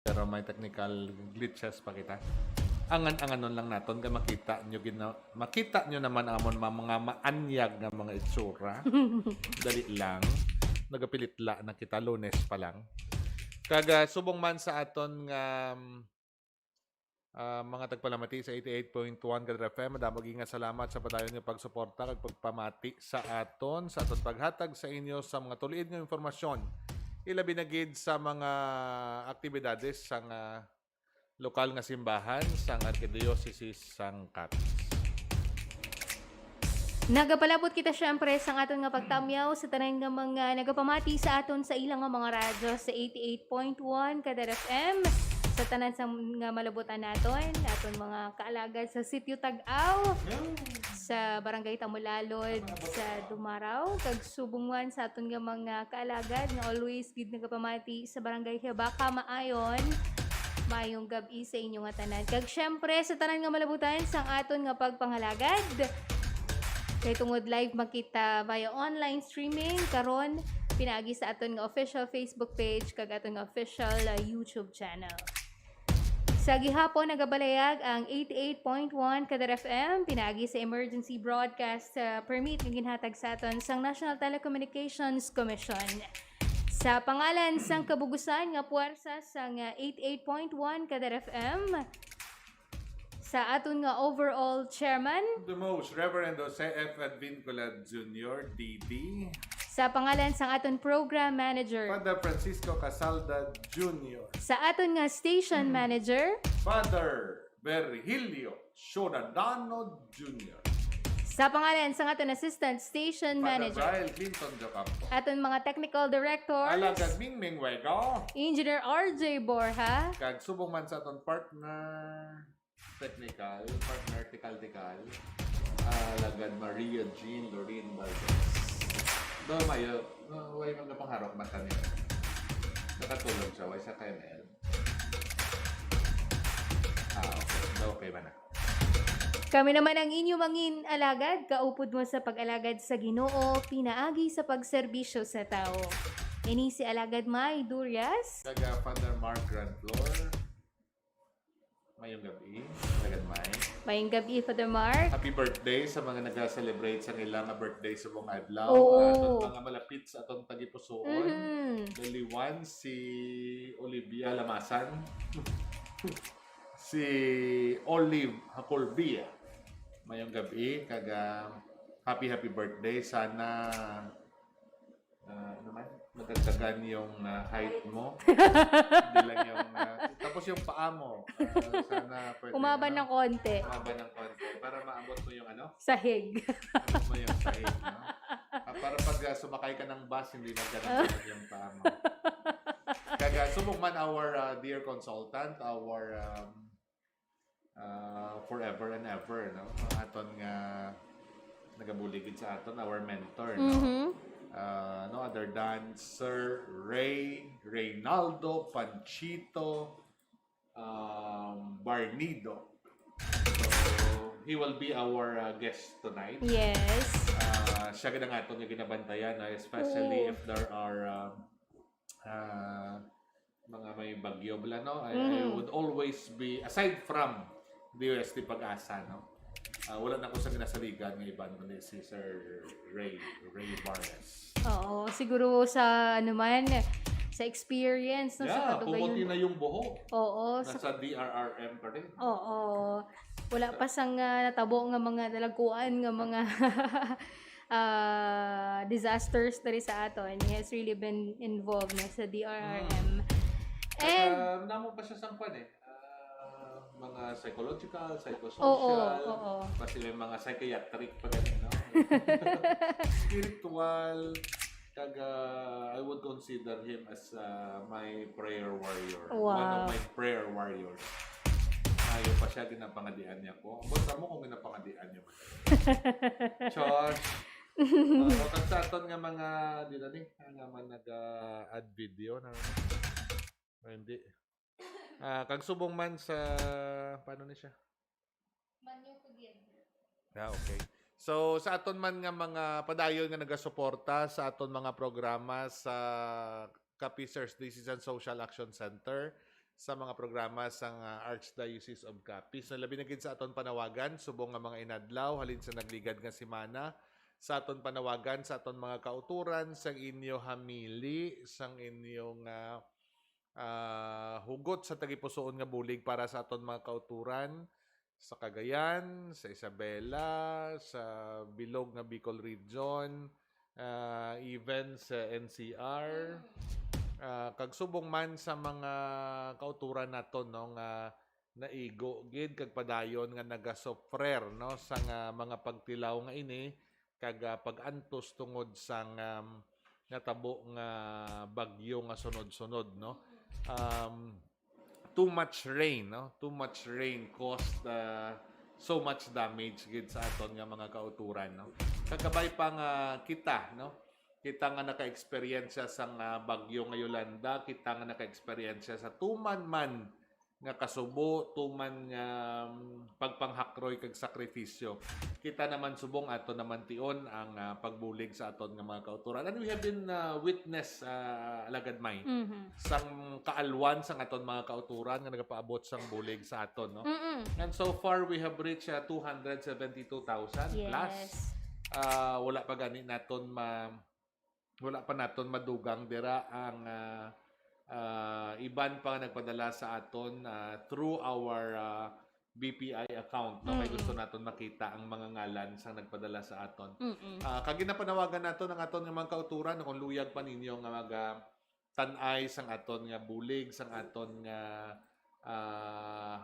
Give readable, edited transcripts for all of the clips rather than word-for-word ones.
pero may technical glitches pa kita. Angan-anganon lang naton ka makita nyo naman amon mga maanyag nga mga itsura. Dali lang. Nagapilitla na kita Lunes pa lang. Kaga subong man sa aton nga mga tagpalamati sa 88.1 Kadra FM. Madamag nga salamat sa padayon niyo pagsuporta kag pagpamati sa aton paghatag sa inyo sa mga tuliid nga informasyon. Ilabi na gid sa mga aktibidades sa lokal nga simbahan sang Arkidiocese sang Capiz. Nagapalabot kita syempre sa aton nga pagtamyaw sa tanan nga mga nagapamati sa aton sa ilang nga mga radyo sa 88.1 Kadra FM. Sa tanan sa nga malabutan naton, aton mga kaalagad sa Sitio Tag-aw, sa Barangay Tamulalod, sa Dumaraw, kag subungan sa aton nga mga kaalagad nga always gid nagapamati sa Barangay Hebaka Maayon. Mayong gabi sa inyo nga tanan. Kag syempre sa tanan nga malabutan sang aton nga pagpangalagad. Kay tungod live makita via online streaming karon pinaagi sa aton nga official Facebook page kag aton nga official YouTube channel. Sa gihapon nagabalayag ang 88.1 Kadar FM pinaagi sa emergency broadcast permit nga ginhatag sa aton sang National Telecommunications Commission. Sa pangalan sang kabugusan nga puwersa sang 88.1 Kadar FM, sa aton nga overall chairman, The Most Reverend Jose F. Advinculad Jr., DD. sa pangalan sang aton program manager, Father Francisco Casalda Jr. sa aton nga station manager, Father Virgilio Ciudadano Jr. sa pangalan sang aton assistant station Father manager, Brian Clinton Jocampo. aton mga technical directors, Alagad Mingming Wego. Engineer RJ Borja, Kag subong man sa aton partner tikal. Alagad Maria Jean Lorraine Valdez. Do mayo, way mga pangharap man kami. Nakatulog siya, way sa KML. Okay ba na? kami naman ang inyo mangin alagad, kaupod mo sa pag-alagad sa Ginoo, pinaagi sa pagserbisyo sa tao. Ini si Alagad May Durias, Kaga Father Mark Grand Floor. Mayong gabi, Alagad May. mayong gabi Father Mark. Happy birthday sa mga nag-celebrate sa nilang birthday sa buong adlaw. Oo. Aton mga malapit sa atong tagipusoon. Dali one, si Olivia Lamasan. Si Olive Hacolbia. Mayong gabi, kaga happy birthday. Sana magdagdagan yung height mo. Hindi lang yung tapos yung paa mo. Sana pwede Umaban ng konti. Umaban ng konti para maabot mo yung Sahig. Maabot mo yung sahig, no? Para pag sumakay ka ng bus, hindi na ganun yung paa mo. Kaga subok man our dear consultant, our forever and ever, no? Aton nga nagabuligid sa aton, our mentor, no? No other than Sir Reynaldo Panchito Barnido. So, he will be our guest tonight. Yes. Siya ganda nga itong ginabantayan, especially if there are mga may bagyo. No? I would always be, aside from DOST Pag-asa, no? Wala na ko sa ginasaligan ng iba kundi si Sir Ray Barnes. Oo, siguro sa sa experience no, sa pumuti na yung buhok. Oo, nasa DRRM pa rin. Oo. Wala pa sang natabo nga mga dalaguan nga mga disasters tari sa aton. He has really been involved na sa DRRM. And namo pa siya sang mga psychological, psychosocial, kasi may mga psychiatric pa ganun, no? Spiritual, I would consider him as my prayer warrior. Wow. One of my prayer warriors. Ayaw pa siya, ginapangadian niya ko. Basta mo kung ginapangadian niya ba? Josh. Kung sa aton nga mga, di na ni, nga man nag-add video na hindi. Kag subong man sa paano ni siya? Manyo kugid. Okay. So sa aton man nga mga padayon nga nagasuporta sa aton mga programa sa Capiz Disease and Social Action Center sa mga programa sa Archdiocese of Capiz. Labi na gid sa aton panawagan, subong nga mga inadlaw, halin sa nagligad nga semana, sa aton panawagan, sa aton mga kauturan, sa inyo hamili, sa inyong hugot sa tagipusoon nga bulig para sa aton mga kauturan, sa Cagayan, sa Isabela, sa Bilog nga Bicol Region, even sa NCR, kag subong man sa mga kauturan naton no nga naigo gid kag padayon nga nagasofrer no sa mga pagtilaw nga ini kag pag-antos tungod sa natabo nga bagyo nga sunod-sunod no. Too much rain caused so much damage gid sa aton nga mga kauturan no. Kagabay pa nga kita no. Kita nga naka-experience sa bagyo nga Yolanda, kita nga naka-experience sa tuman man nga kasubo, tuman nga pagpanghakroy kag sakripisyo. Kita naman subong ato naman tion ang pagbulig sa aton nga mga kauturan. And we have been witness alagad may sang kaalwan sang aton mga kauturan nga nagapaabot sang bulig sa aton no. And so far we have reached 272,000 plus. Wala pa gani naton wala pa naton madugang dira ang iban pa nagpadala sa aton through our BPI account no kay gusto naton makita ang mga ngalan sa nagpadala sa aton. Kag ginapanawagan naton ang aton nga mga kauturan kung luyag pa ninyo nga tan-ay sang aton nga bulig sang aton nga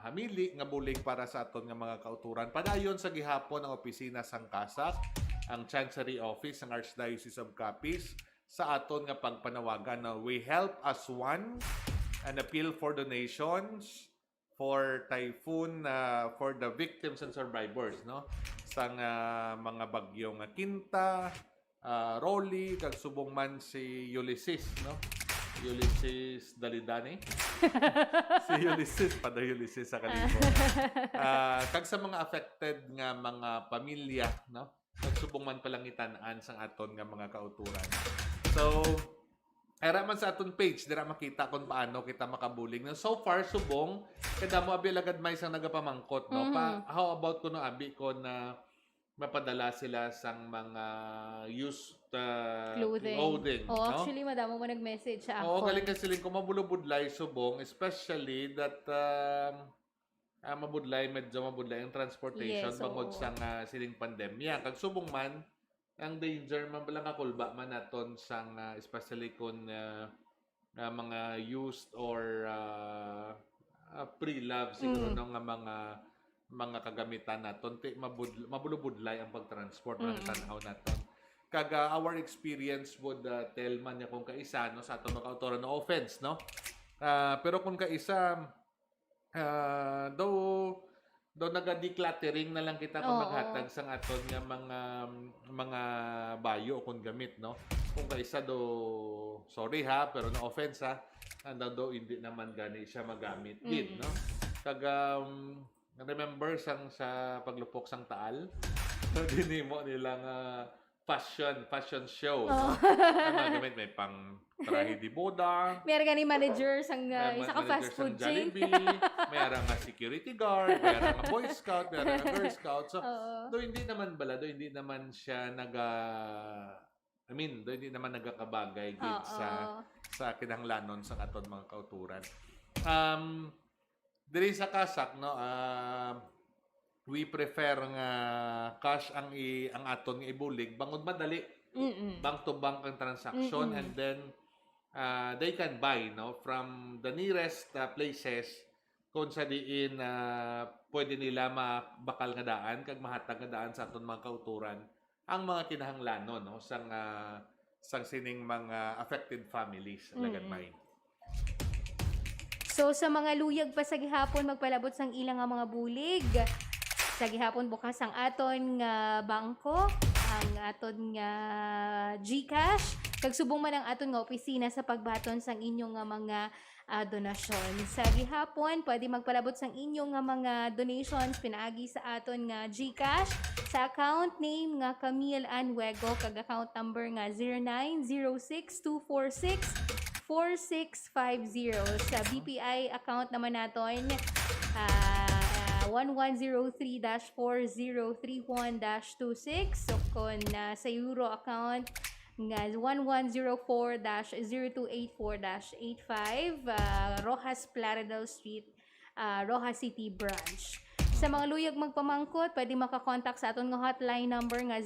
hamili nga bulig para sa aton nga mga kauturan. Padayon sa gihapon ang opisina sang CASAC, ang Chancery Office ng Archdiocese of Capiz sa aton nga pagpanawagan na we help as one and appeal for donations for typhoon for the victims and survivors no sa mga bagyo nga Quinta, Rolly kag subong man si Ulysses no. Ulysses Dalidani. Si Ulysses Ulysses sa kalibo. Kag sa mga affected nga mga pamilya no. Nagsubong man palang itanaan sa aton nga mga kauturan. So, era man sa aton page, dira makita kung paano kita makabulig. So far, subong, kada mo abi lagad may isang nagapamangkot, no? How about kuno abi ko na mapadala sila sang mga used clothing no? Actually, madamo mo nag-message sa ako. ako. Galing kasi siling ko mabulubudlay subong, especially that medyo mabudlay ang transportation bangod sa siling pandemya. Kag subong man ang danger man lang kakulba man naton sang especially kung mga used or pre-love siguro no nga mga kagamitan naton mabulubudlay ang pagtransport man tanaw naton. Kag our experience would tell man niya kung kaisa no sa aton mga kautoran, no offense no. Pero kung kaisa though naga-decluttering na lang kita kung maghatag sang aton nga mga bayo kung gamit no. Kung kaisa sorry ha pero no offense ha do hindi naman gani siya magamit din no. Kag remember sang sa paglupok sang taal so dinimo nilang fashion show no. Ang gamit may pang trahe di boda. May gani manager sang isa ka fast food chain. May nga security guard, may nga Boy Scout, may nga Girl Scout. So, hindi naman siya hindi naman nagakabagay gid sa kinahanglanon sa aton mga kauturan. Diri sa CASAC no, we prefer nga cash ang aton nga ibulig bangod madali. Bank to bank ang transaction and then they can buy no from the nearest places kung sa diin pwede nila mabakal nga daan kag mahatag nga daan sa aton mga kauturan ang mga kinahanglanon no sang sining mga affected families lagad may. So sa mga luyag pa sa gihapon magpalabot sang ilang nga mga bulig sa gihapon bukas ang aton nga bangko, ang aton nga GCash kag subong man ang aton nga opisina sa pagbaton sang inyong nga mga donasyon. Sa gihapon pwede magpalabot sang inyong nga mga donations pinaagi sa aton nga GCash sa account name nga Camille Anwego kag account number nga 09062464 4650. Sa BPI account naman natin, 1103-4031-26. So, kung sa Euro account, nga 1104-0284-85, Rojas Plaridel Street, Rojas City Branch. Sa mga luyag magpamangkot, pwede makakontakt sa aton nga hotline number nga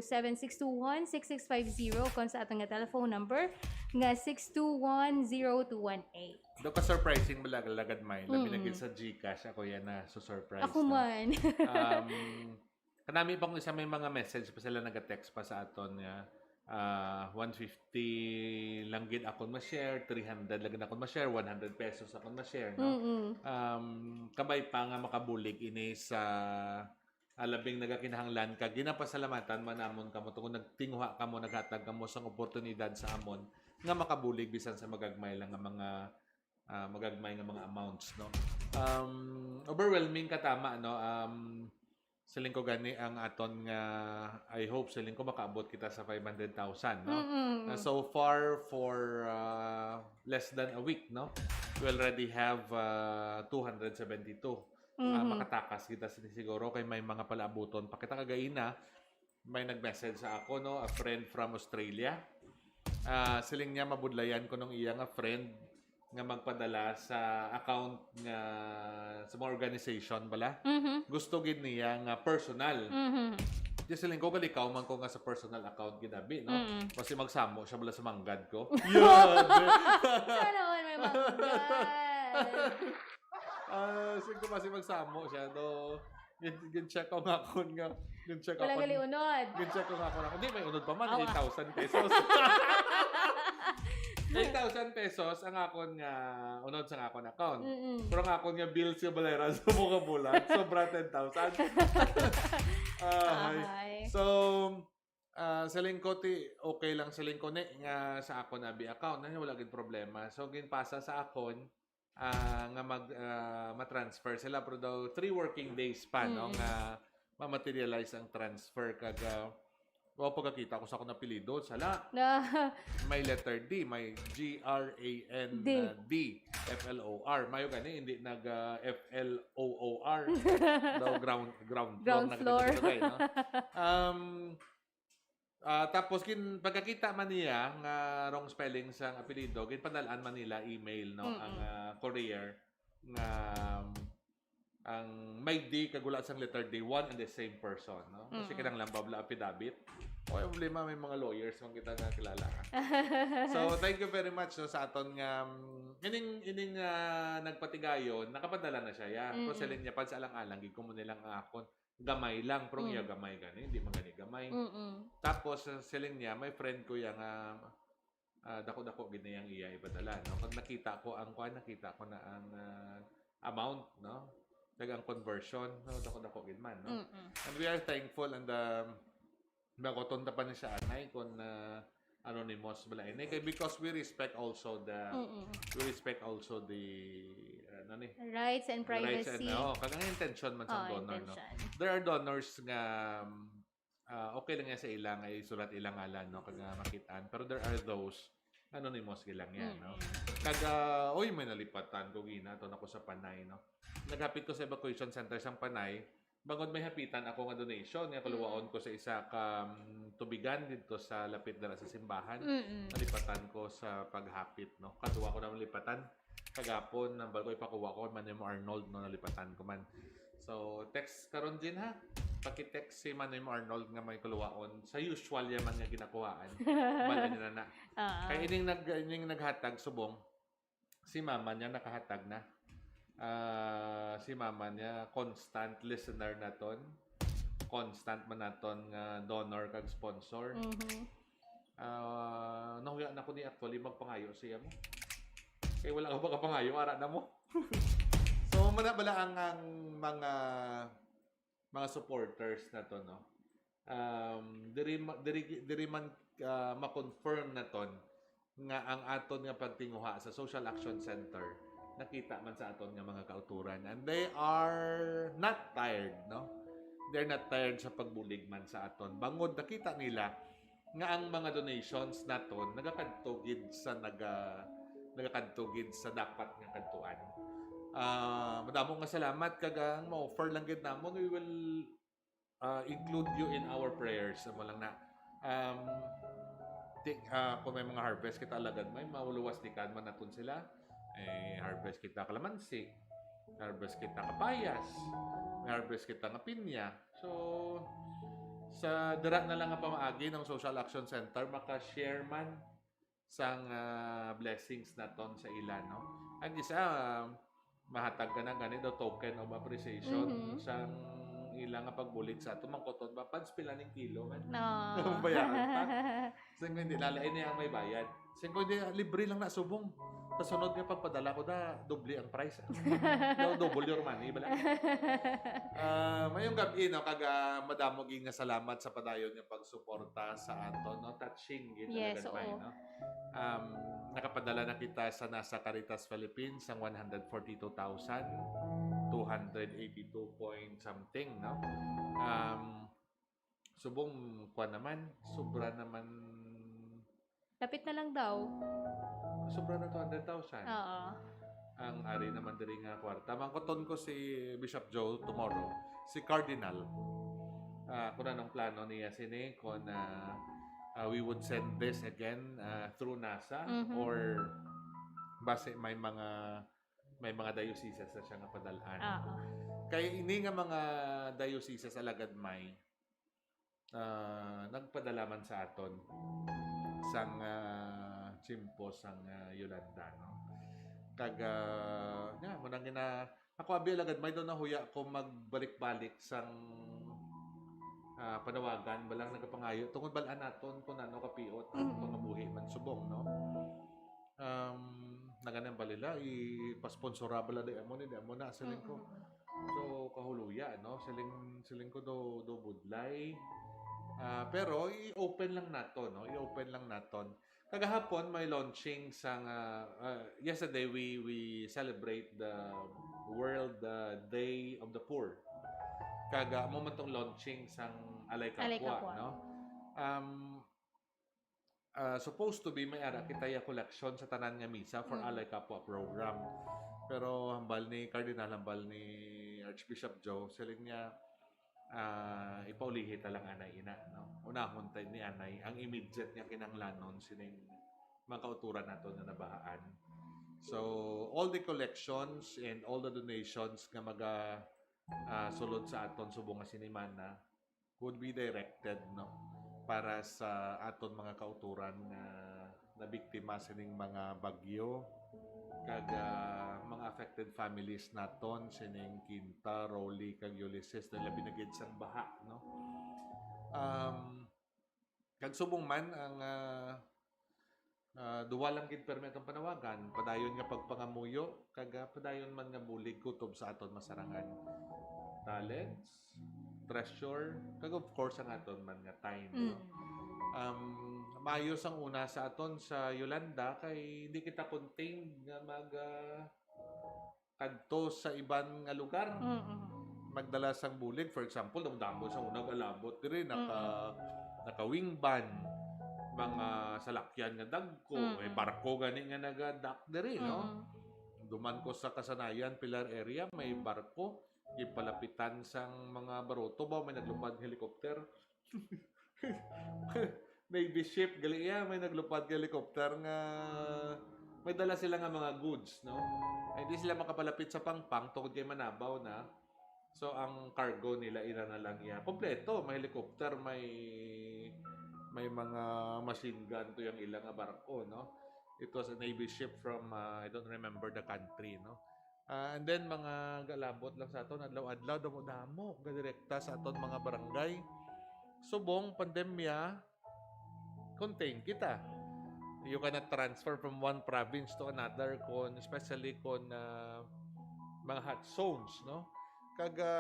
0907-621-6650 kung sa aton nga telephone number nga 621-0218. Do ka surprising malagad may. Labi na sa GCash ako yan na surprise. Ako man. Kanami pa kung isa may mga message pa sila nag-text pa sa aton nga 150 lang gid akong ma-share, 300 lang gid akong ma-share, 100 pesos akong ma-share, no? Kabay pa nga makabulig ini sa alabing nagakinahanglan ka, ginapasalamatan man namon kamo tungod nagtinguha kamo, naghatag kamo sang oportunidad sa amon nga makabulig bisan sa magagmay lang nga mga magagmay nga mga amounts, no? Overwhelming katama, no? Siling ko gani ang aton nga I hope siling ko makaabot kita sa 500,000, no? So far for less than a week, no? We already have 272. Makatakas kita siguro kay may mga palaabuton pa kita kagaina. May nag-message sa ako, no? A friend from Australia. Siling niya mabudlayan ko nung iya nga friend nga magpadala sa account nga sa mga organization bala. Gusto gid niya nga personal. Just siling ko kalikaw man ko nga sa personal account ginabi, no? Kasi magsamo siya bala sa manggad ko. Sana all may manggad. Siling ko kasi magsamo siya, no? Gin-check ko nga ako nga. Gin-check ako. Walang gali unod. Gin-check ko nga ako na. Hindi, may unod pa man. 8,000 pesos. 8,000 pesos ang akon nga unod sa akon account. Pero ang akon nga bills yung balera sa mga bulan. Sobra 10,000. So, sa lingkoti, okay lang sa lingkoti nga sa akon abi account. Wala gid problema. So, ginpasa sa akon nga ma-transfer sila. Pero daw 3 working days pa, no? Nga ma-materialize ang transfer kaga pagkakita ko sa akong apelido, sala. May letter D, may G-R-A-N-D, F-L-O-R. Mayo gani, hindi nag-F-L-O-O-R. Daw ground floor. No? Tapos, pagkakita man niya, nga wrong spelling sa apelido, ginpadalaan man nila email, no? Ang courier, nga ang may D kagulat sang letter D, one and the same person, no? Kasi kinang lang babla affidavit. O problema may mga lawyers mong kita nga kilala. So thank you very much, no, sa aton nga ining nagpatigayon, nakapadala na siya ya. So selin niya pa sa alang-alang gid ko mo nilang akon gamay lang, pero iya gamay gani, hindi man gani gamay. Tapos selin niya may friend ko yang dako-dako gid niyang iya ipadala, no? Pag nakita ko ang nakita ko na ang amount, no? Ang conversion, no, dako gid man, no? And we are thankful, and makotonda pa ni siya anay kung anonymous bala ini kay because we respect also the rights and privacy. Kagang intention man sa donor, no? There are donors nga okay lang yan sa ilang ay sulat ilang ngalan, no, kaga makitaan, pero there are those anonymous gilang yan, no? Kaga may nalipatan ko gina to nako sa Panay, no? Naghapit ko sa evacuation center sa Panay. Bangod may hapitan ako nga donation nga kaluwaon ko sa isa ka tubigan dito sa lapit dala sa simbahan. Nalipatan ko sa paghapit, no? Kaduwa ko na malipatan. Kagapon nang bago ipakuha ko Manuel Arnold, no, nalipatan ko man. So text karon din ha. Paki-text si Manuel Arnold nga may kaluwaon sa usual yaman nga ginakuhaan. Bala niya na. Kay ining naghatag subong si mama niya nakahatag na. Si mama niya constant listener naton, constant man naton nga donor kag sponsor. Nahuya na ko ni actually magpangayo siya mo kay wala ka ba kapangayo ara na mo. So bala ang mga supporters naton, no? Diri man ma-confirm naton nga ang aton nga pagtinguha sa Social Action Center nakita man sa aton nga mga kauturan, and they are not tired, no? They're not tired sa pagbulig man sa aton. Bangod nakita nila nga ang mga donations naton nagakadtogid sa nagakadtogid sa dapat nga kadtuan. Madamo nga salamat kagang ma-offer lang gid namon, we will include you in our prayers. Mo lang na kung may mga harvest kita alagad may mauluwas di kan man naton sila, harvest kita kalamansi, harvest kita kapayas, harvest kita nga pinya. So sa dira na lang nga pamaagi ng Social Action Center maka-share man sang blessings naton sa ilan, no? Ang isa mahatag ka na ganito token of appreciation sang ilang nga pagbulig sa ato mangkoton ba pads pila ning kilo man. No. Bayaran pa. Sing hindi lalain niya ang may bayad. Sing hindi libre lang na subong. Kasunod nga pagpadala ko da doble ang price. Double your money bala. Mayong gabi no kaga madamo gyud nga salamat sa padayon nga pagsuporta sa ato, no, touching gid Yes, talaga oo. no. Nakapadala na kita sa nasa Caritas Philippines ang 142,282 point something, no. Subong kwa naman, sobra naman, Lapit na lang daw. sobra na 200,000. Oo. Ang ari naman diri nga kwarta. Mangkoton ko si Bishop Joe tomorrow, si Cardinal. Kung anong plano niya sini, kung we would send this again through NASA or base may mga dioceses na siya nga padalaan. Oo. Kaya ini nga mga dioceses alagad may nagpadala man sa aton sang chimpo sang Yolanda, no. Kaga mo nang ako abi alagad may do na huya ko magbalik-balik sang panawagan balang nagapangayo tungod balaan naton kung ano kapiot ang pangabuhi man subong, no. Naganan balila ipasponsora bala di amo na siling ko. So kahuluya, no, siling ko do budlay. Pero i-open lang naton, no, i-open lang naton. Kagahapon may launching sang yesterday we celebrate the World Day of the Poor. Kaga mo man tong launching sang Alay Kapwa, no. Supposed to be may ara kitaya collection sa tanan nga misa for Alay Kapwa program. Pero hambal ni Cardinal, hambal ni Archbishop Joe, siling niya ipaulihi talang anay ina, no. Unahon tay ni anay ang immediate niya kinahanglanon sining mga kauturan nato na nabahaan. So all the collections and all the donations nga maga sulod sa aton subong nga sinimana would be directed, no, para sa aton mga kauturan nga nabiktima sining mga bagyo kaga mga affected families naton sining Quinta, Rowley kag Ulysses na labi na gid sang baha, no. Kag subong man ang duwa lang gid permit ang panawagan, padayon nga pagpangamuyo kaga padayon man nga bulig kutob sa aton masarangan talents, treasure, kag of course ang aton man nga time, no. Maayos ang una sa aton sa Yolanda kay hindi kita contained nga kadto sa ibang nga lugar. Magdala sang bulig, for example, damo sa unang alabot diri naka wingban, mga salakyan nga dagko, barko gani nga nagadak diri, no. Duman ko sa Kasanayan Pilar area may barko ipalapitan sang mga baroto ba may naglupad helicopter. Navy ship gali may naglupad nga helicopter nga may dala sila nga mga goods, no. Ay hindi sila makapalapit sa pangpang tungod kay manabaw na. So ang cargo nila ila na lang iya. Kompleto, may helicopter, may mga machine gun to yung ilang nga barko, no. It was a Navy ship from I don't remember the country, no. And then mga galabot lang sa aton adlaw-adlaw damo direkta sa aton mga barangay. Subong pandemya contain kita. You cannot transfer from one province to another especially mga hot zones, no. Kaga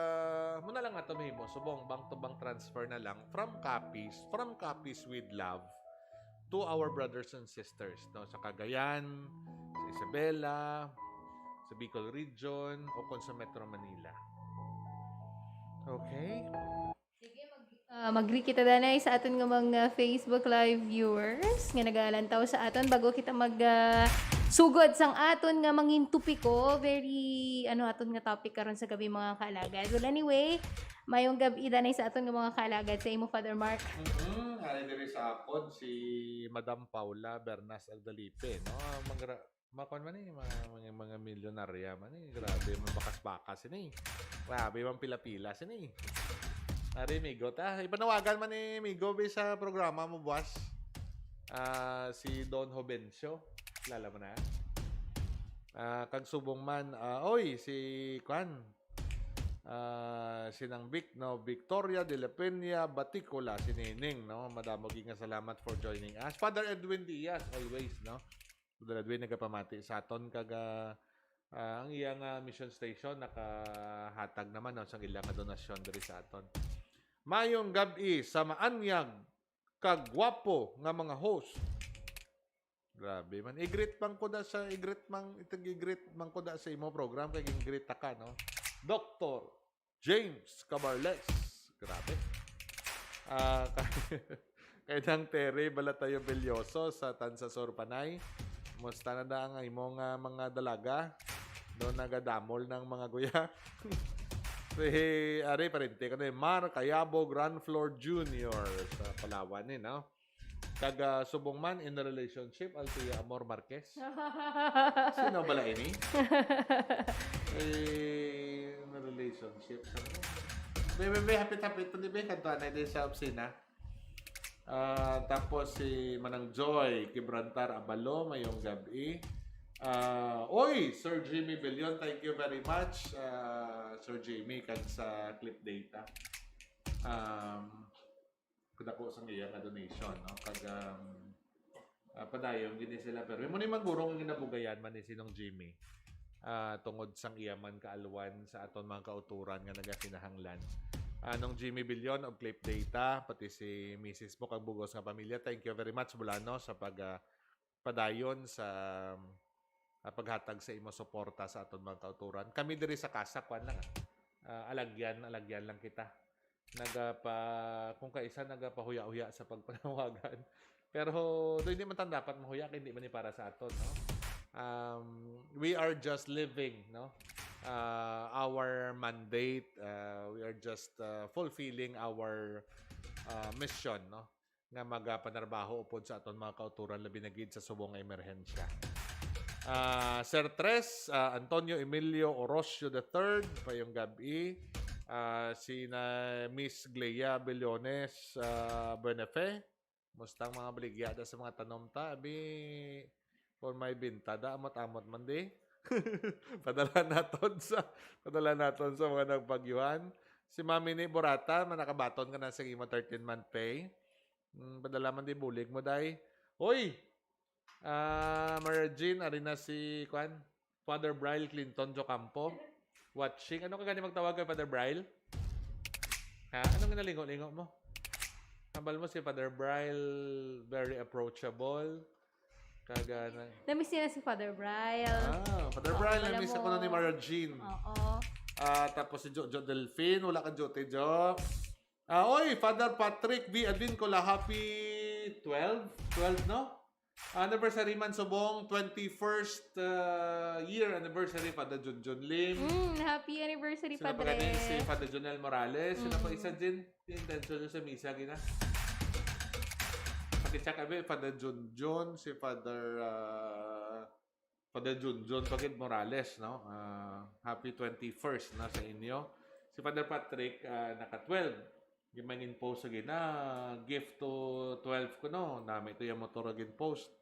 muna lang ato mahimo subong bank to bank transfer na lang from Capiz with love to our brothers and sisters, no, sa Cagayan, sa Isabela, sa Bicol region o kung sa Metro Manila. Okay? Sige, Mag-greet kita danay sa aton nga mga Facebook Live viewers nga nagalantaw sa aton bago kita sugod sang aton nga mangin tupiko. Very aton nga topic karon sa gabi mga kaalagad. Well anyway, mayong gabi danay sa aton nga mga kaalagad sa imo Father Mark. Ay diri sa akon si Madam Paula Bernas Aldalipe, no? Makon man ni mga milyonarya man ni. Grabe man bakas-bakas ni. Grabe man pila-pila sini. Ari Migo ta. Ipanawagan man ni Migo sa programa mo buwas. Si Don Hobencio. Lala mo na. Kag subong man oy si Kwan. Sinang Vic, no? Victoria de la Peña Baticola, si Nining, no? Madamo nga salamat for joining us. Father Edwin Diaz always, no? Father Edwin nagapamati sa aton kag ang iyang mission station nakahatag naman no, sa ilang donasyon diri sa aton. Mayong gabi sa maanyag kagwapo nga mga host. Grabe man. I-greet man ko da sa i-greet man ko da sa imo program kay i-greet ka no. Dr. James Cabarles. Grabe. Kay nang Terry Balatayo Belyoso sa Tansasor Panay. Musta na da ang imong mga dalaga? Doon nagadamol ng mga guya. Ari parente ka na Mar Cayabo Grand Floor Jr. sa Palawan ni, no? Kag subong man in a relationship Altia Amor Marquez. Sino bala ini? In a relationship. Bebe happy to ni be kanto na din sa opisina. Tapos si Manang Joy Kibrantar Abalo mayong gabi. Oy, Sir Jimmy Billion, thank you very much. Sir Jimmy kag sa clip data. Kada ko sa iya nga donation, no? Kag padayon gini sila pero mo ni magurong ginabugayan man ni sinong Jimmy. Tungod sang iya man kaalwan sa aton mga kauturan nga nagasinahanglan. Nung Jimmy Billion of clip data pati si Mrs. mo kag bugos nga pamilya, thank you very much Bulano sa padayon sa paghatag sa imo suporta sa aton mga kauturan. Kami diri sa CASAC lang alagyan lang kita. Kung kaisa nagapahuya-huya sa pagpanawagan. Pero hindi man tan dapat mahuya kay hindi man ni para sa aton, no? We are just living, no? Our mandate, we are just fulfilling our mission, no? Nga magapanarbaho upod sa aton mga kauturan labi na gid sa subong nga emerhensya. Sir Tres, Antonio Emilio Orosio III, payong gabi. Sina Miss Glea Bellones Benefe. Mustang mga baligya da sa mga tanom ta. Abi, for may bintada, amot-amot man di. Padala naton sa mga nagpagyuhan. Si Mami ni Borata, manakabaton ka na sa imo 13-month pay. Padala man di bulig mo day. Hoy! Marjin, ari na si Father Braille Clinton Jocampo watching. Ano ka gani magtawag kay Father Braille? Ha? Anong ginalingo-lingo mo? Hambal mo si Father Braille, very approachable. Kagana. Namiss niya na si Father Braille. Father Braille, namiss ako na ni Marjin. Oo. Tapos si Jojo Delphine, wala ka Jote Jo. Oy, Father Patrick B. Advin ko la happy 12, no? Anniversary man subong 21st year anniversary Father Junjun Lim. Happy anniversary Padre. Sino pa ganin si Father Jonel Morales. Sino pa isa din intention sa misa gina. Pakicheck abi Father Junjun, si Father Junjun Pagid Morales, no? Happy 21st na sa inyo. Si Father Patrick naka 12. Gimangin post again gift to 12 ko no nami ito yung motor again post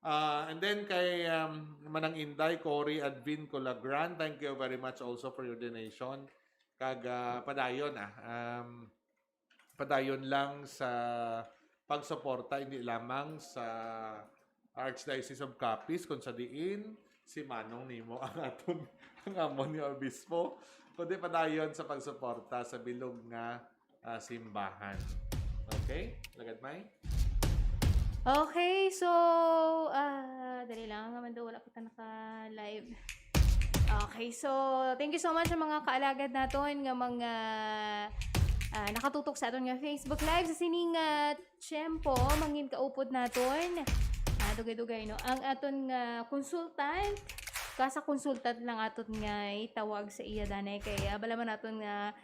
and then kay Manang Inday Cory Advin Colagran, thank you very much also for your donation. Kag padayon lang sa pagsuporta hindi lamang sa Archdiocese of Capiz kung sa diin si Manong nimo ang amon ni obispo kundi padayon sa pagsuporta sa bilog nga simbahan. Okay? Lagad may? Okay, so dali lang naman daw wala kita naka-live. Okay, so thank you so much sa mga kaalagad naton nga mga nakatutok sa aton nga Facebook Live sa sining tiyempo, mangin kaupod naton. Dugay-dugay, no? Ang aton nga consultant, konsultant lang aton nga itawag sa iya danay kay bala man naton nga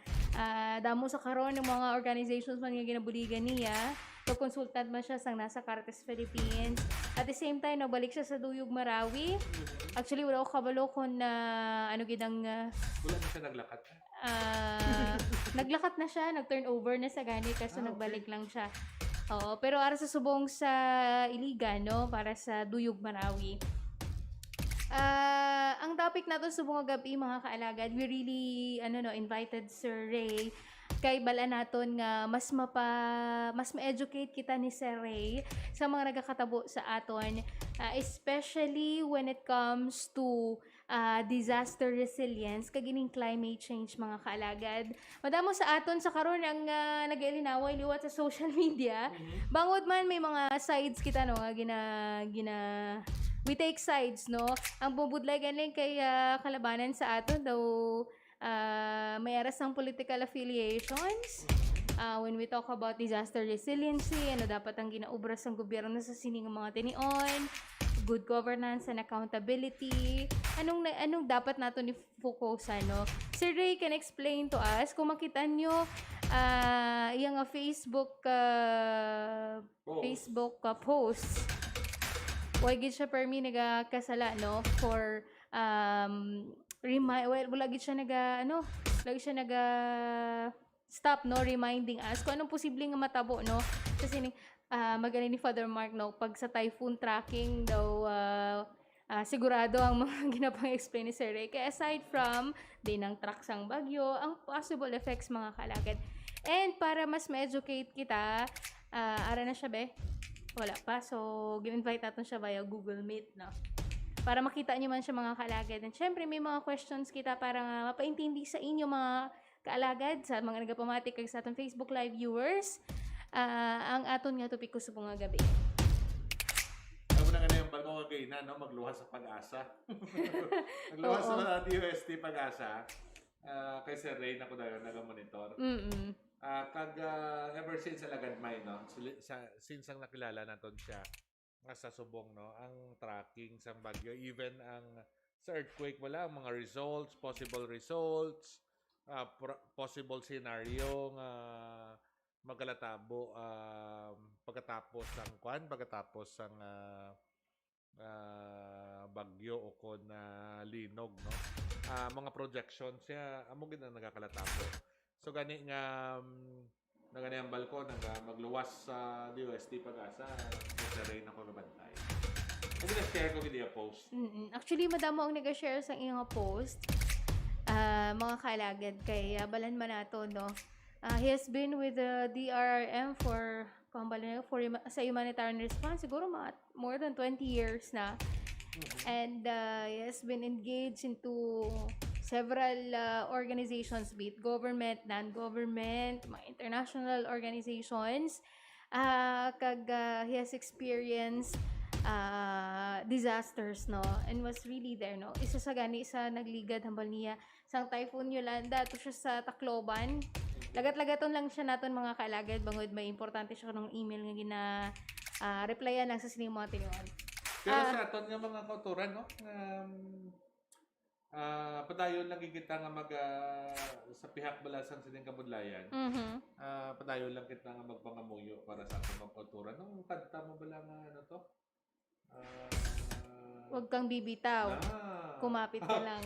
damo sa karon ng mga organizations man nga ginabuligan niya. So, consultant man siya sang nasa Caritas Philippines. At the same time, nabalik siya sa Duyog Marawi. Actually, wala ko kabalo kung ano ginang... Wala na siya naglakad. Naglakat na siya, nag-turnover na sa gani kasi nagbalik lang siya. Oo, pero ara sa subong sa Iligan, no? Para sa Duyog Marawi. Ang topic natin subong gabi mga kaalagad, we really invited Sir Ray kay bala naton nga mas ma-educate kita ni Sir Ray sa mga nagakatabo sa aton, especially when it comes to disaster resilience kagining climate change mga kaalagad. Madamo sa aton sa karon ang nag-ilinaway liwat sa social media. Bangod man may mga sides kita no nga we take sides, no? Ang bubudlay galing kay kalabanan sa aton daw may aras ng political affiliations. When we talk about disaster resiliency, ano dapat ang ginaubras ng gobyerno sa sining mga tinion, good governance and accountability, anong dapat nato ni focusan, no? Sir Ray can explain to us kung makita nyo yung Facebook post. Why gid siya permi nagakasala, no, for lagi siya stop, no, reminding us kung anong posibleng matabo, no, kasi magaling ni Father Mark, no, pag sa typhoon tracking daw sigurado ang mga ginapang-explain ni Sir Ray. Kaya aside from ng trucks ang bagyo, ang possible effects mga kalagad, and para mas ma-educate kita, ara na siya wala pa, so gin-invite natin siya via Google Meet, no, para makita niyo man siya mga kaalagad. And syempre may mga questions kita para mapaintindi sa inyo mga kaalagad, sa mga nagapamatik kag sa atong Facebook Live viewers, ang aton nga topiko sa mga gabi. Ako na nga yung bago nga gay na, no? Magluwas sa pag-asa. Magluwas sa DOST pag-asa. Kay Sir Ray na ko na nagamonitor. Ever since alagad may, no? Since ang nakilala naton siya sa subong, no? Ang tracking sa bagyo, even ang sa earthquake, wala ang mga results, possible results, possible scenario nga magalatabo pagkatapos ng bagyo o kon linog, no? Mga projections siya amo gid ang nagakalatabo. So gani nga nagani ang balkon magluwas sa DOST pag-asa sa rin ako gabantay. Ano na-share ko video post? Actually, madamo ang nag-share sa iyong post. Mga kalagad kay balan man nato, no. He has been with the DRRM for sa humanitarian response siguro more than 20 years na. And he has been engaged into several organizations, be it government, non-government, mga international organizations. He has experienced disasters, no, and was really there, no. Isa sa nagligad hambal niya sang Typhoon Yolanda to siya sa Tacloban. Lagat-lagaton lang siya naton mga kaalagad, bangod may importante siya kanong email nga replyan lang sa sining mga tinuan. Pero sa aton nga mga kauturan, no, padayon lang kita nga sa pihak balasang sining kabudlayan. Padayon lang kita nga magpangamuyo para sa atong mga kauturan. Nung kanta mo bala nga ano to? Huwag kang bibitaw. Kumapit ka lang.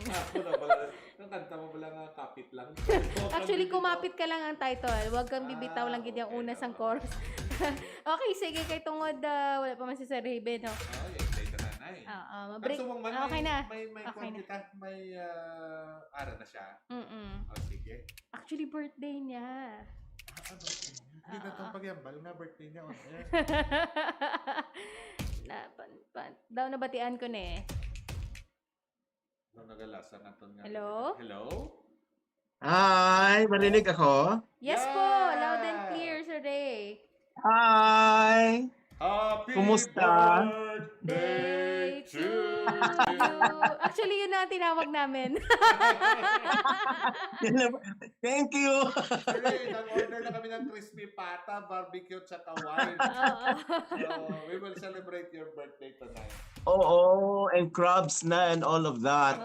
Nung kanta mo bala nga kapit lang. Actually, kumapit ka lang ang title. Huwag kang bibitaw lang gid yung una sang chorus. Okay, sige, kay tungod wala pa man si Sir Raven, no. Break. Okay na. May kita, may ara na siya. Sige. Actually, birthday niya. Hindi na itong pagyambal nga birthday niya. Daw nabatian ko na eh. Daw nagalasa nga ito nga. Hello? Hello? Hi! Marinig ako? Yes po! Loud and clear, Sir Ray. Hi! Happy Kumusta? birthday to you. Actually, yun na ang tinawag namin. Thank you. Sorry, nag-order na kami ng crispy pata, barbecue, tsaka wine. Oo. So, we will celebrate your birthday tonight. Oo, and crabs na and all of that.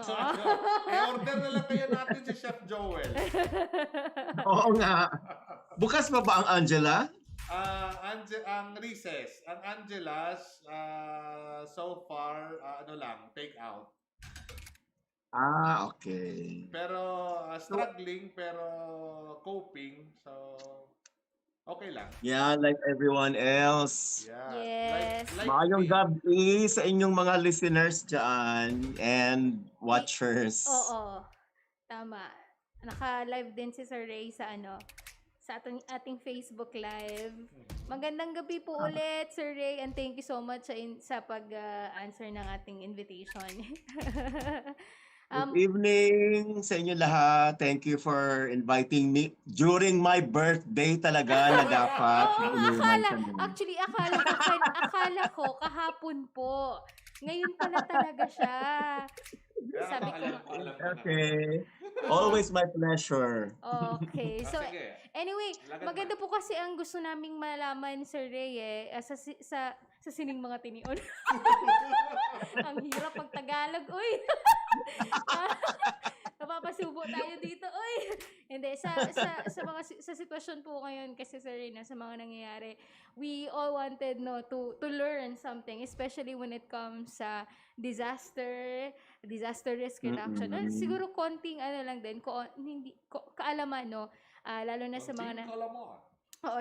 I-order na lang kayo natin si Chef Joel. Oo nga. Bukas pa ba ang Angela? Ang Recess, ang Angela's, so far, ano lang, take out. Ah, okay. Pero struggling, pero coping, so okay lang. Yeah, like everyone else. Yeah. Yes. Maayong me. gabi sa inyong mga listeners dyan and watchers. Oo. Tama. Naka-live din si Sir Ray sa sa ating Facebook Live. Magandang gabi po ulit, Sir Ray, and thank you so much sa pag-answer ng ating invitation. Good evening sa inyo lahat. Thank you for inviting me during my birthday talaga na dapat. Actually, akala ko kahapon po. Ngayon pala talaga siya. Sabi ko, okay. Always my pleasure. Okay. So, Sige. anyway, Lagad maganda po kasi ang gusto naming malaman, Sir Ray, sa sining mga tinion. Ang hirap pag Tagalog, uy. Napapasubo tayo dito, uy. Hindi, sa sitwasyon po ngayon kasi, Sir Ray, sa mga nangyayari, we all wanted to learn something, especially when it comes sa disaster risk reduction. Siguro konting lang din, kaalaman, lalo na sa mga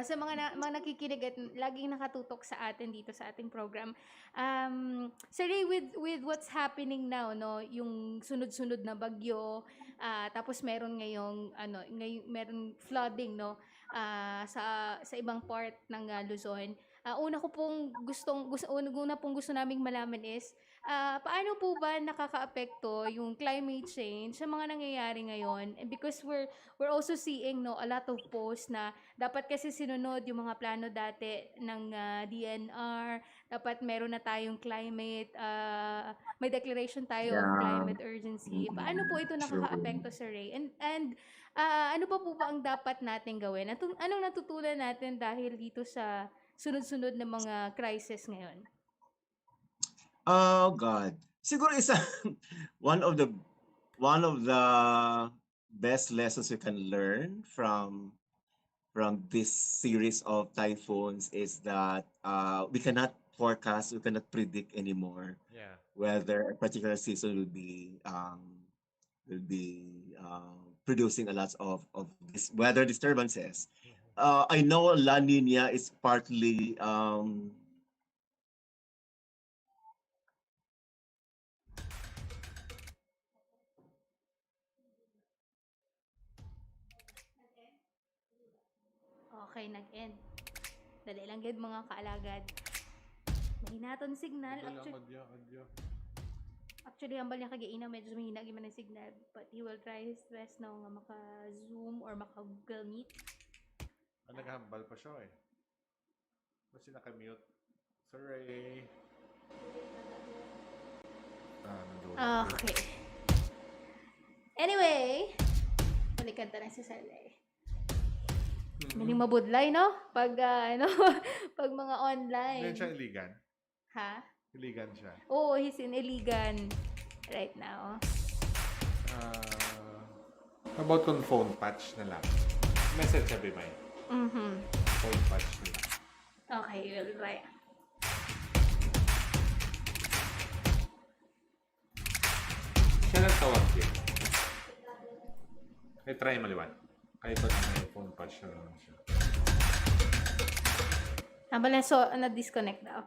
sa mga nakikinig at laging nakatutok sa atin dito sa ating program. Sir Ray, with what's happening now, yung sunod-sunod na bagyo, tapos meron meron flooding, sa ibang part ng Luzon. Una pong gusto naming malaman is, paano po ba nakakaapekto yung climate change sa mga nangyayari ngayon? And because we're also seeing a lot of posts na dapat kasi sinunod yung mga plano dati ng DNR, dapat meron na tayong climate, may declaration tayo of climate urgency. Paano po ito nakakaapekto, Sir Ray? And ano pa po ba ang dapat natin gawin? Anong natutunan natin dahil dito sa sunod-sunod na mga crisis ngayon? Oh God. Siguro one of the best lessons we can learn from this series of typhoons is that we cannot forecast, we cannot predict anymore whether a particular season will be producing a lot of this weather disturbances. I know La Nina is partly Okay, nag-end. Dali lang gid mga kaalagad. Mahinaton signal. Actually, ang balya kagaina medyo mahina gyud man ang signal, but he will try his best na nga maka-Zoom or maka-Google Meet. Naghambal pa siya eh. Basta naka-mute. Sir Ray. Okay. Anyway, balikan ta na si Sir Ray. Maning mabudlay, no? Pag, pag mga online. Hindi siya iligan? Ha? Iligan siya? Oo, he's in Iligan right now. About kung phone patch na lang. Message sabi may. Phone patch na lang. Okay, we'll try. Siya nagtawag din. Try maliwan. Kahit pa may phone patch na lang siya. Habang na-disconnect daw.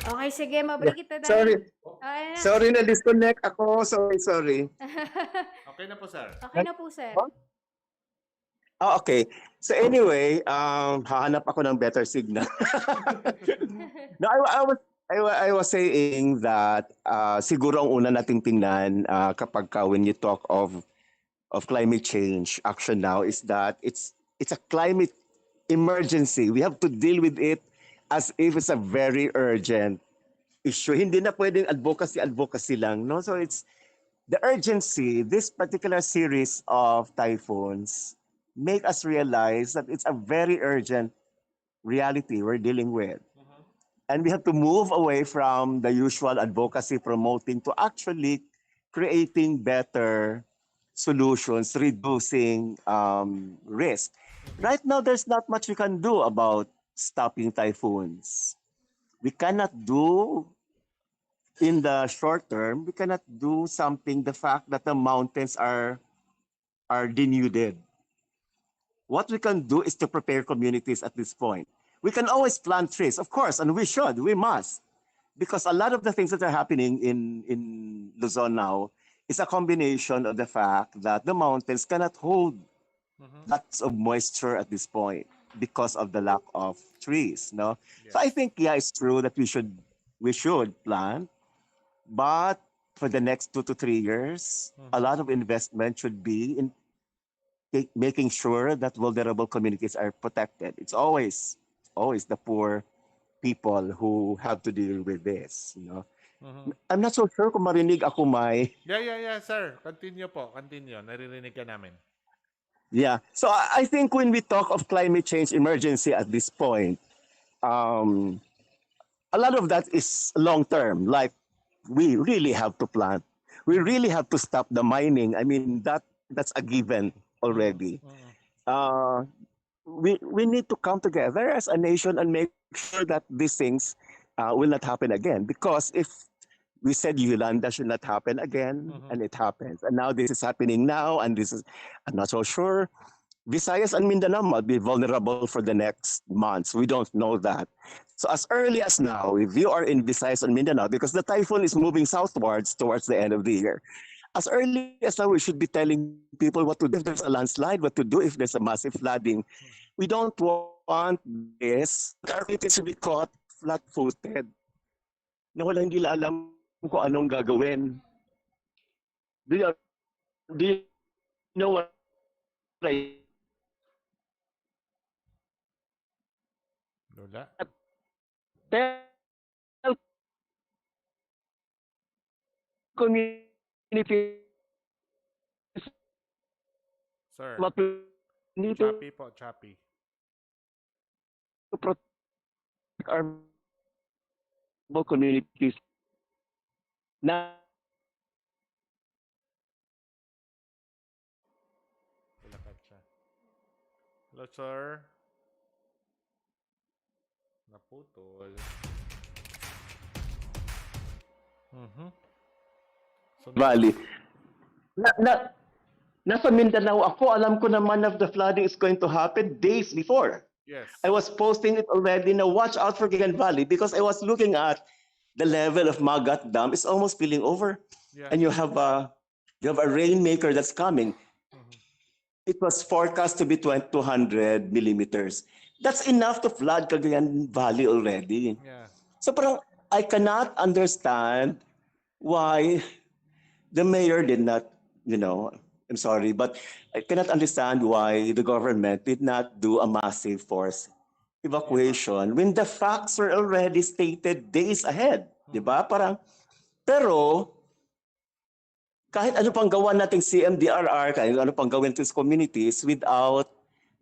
Okay, sige, mabalik kita dahil. Sorry na disconnect ako. Sorry. Okay na po, sir. Okay na po, sir. Oh, okay. So anyway, hahanap ako ng better signal. No, I was saying that siguro ang una nating tingnan kapag when you talk of of climate change action now is that it's a climate emergency. We have to deal with it as if it's a very urgent issue. Hindi na pwedeng advocacy lang, no? So it's the urgency. This particular series of typhoons make us realize that it's a very urgent reality we're dealing with. And we have to move away from the usual advocacy promoting to actually creating better solutions, reducing risk. Right now, there's not much we can do about stopping typhoons. We cannot do, in the short term, we cannot do something, the fact that the mountains are denuded. What we can do is to prepare communities at this point. We can always plant trees, of course, and we should, we must. Because a lot of the things that are happening in Luzon now is a combination of the fact that the mountains cannot hold lots of moisture at this point because of the lack of trees. No, Yes. so I think it's true that we should plant, but for the next 2 to 3 years, a lot of investment should be in making sure that vulnerable communities are protected. It's always the poor people who have to deal with this. I'm not so sure kung marinig ako, May. Yeah, sir. Continue po. Continue. Naririnig ka namin. Yeah. So I think when we talk of climate change emergency at this point, a lot of that is long term. Like, we really have to plant. We really have to stop the mining. I mean, that's a given already. We need to come together as a nation and make sure that these things will not happen again. Because if we said Yolanda should not happen again, and it happens, and now this is happening now, and this is, I'm not so sure. Visayas and Mindanao might be vulnerable for the next months. We don't know that. So as early as now, if you are in Visayas and Mindanao, because the typhoon is moving southwards towards the end of the year, as early as now, we should be telling people what to do if there's a landslide, what to do if there's a massive flooding. We don't want this. Our people should be caught flat-footed na walang nila alam kung anong gagawin. Do you know what I Lola? tell community Sir. what we need to Choppy po. Choppy. protect our communities na Tulakad siya. Hello, sir. Naputol. So, Valley. Nasa Mindanao ako, alam ko naman of the flooding is going to happen days before. yes. I was posting it already na watch out for Gigan Valley because I was looking at the level of Magat Dam. It's almost spilling over. Yeah. And you have a rainmaker that's coming. It was forecast to be 200 millimeters. That's enough to flood Cagayan Valley already. Yeah. So parang I cannot understand why the mayor did not, I'm sorry, but I cannot understand why the government did not do a massive force evacuation when the facts were already stated days ahead. Di ba? Pero kahit ano pang gawa nating CMDRR, kahit ano pang gawin to communities without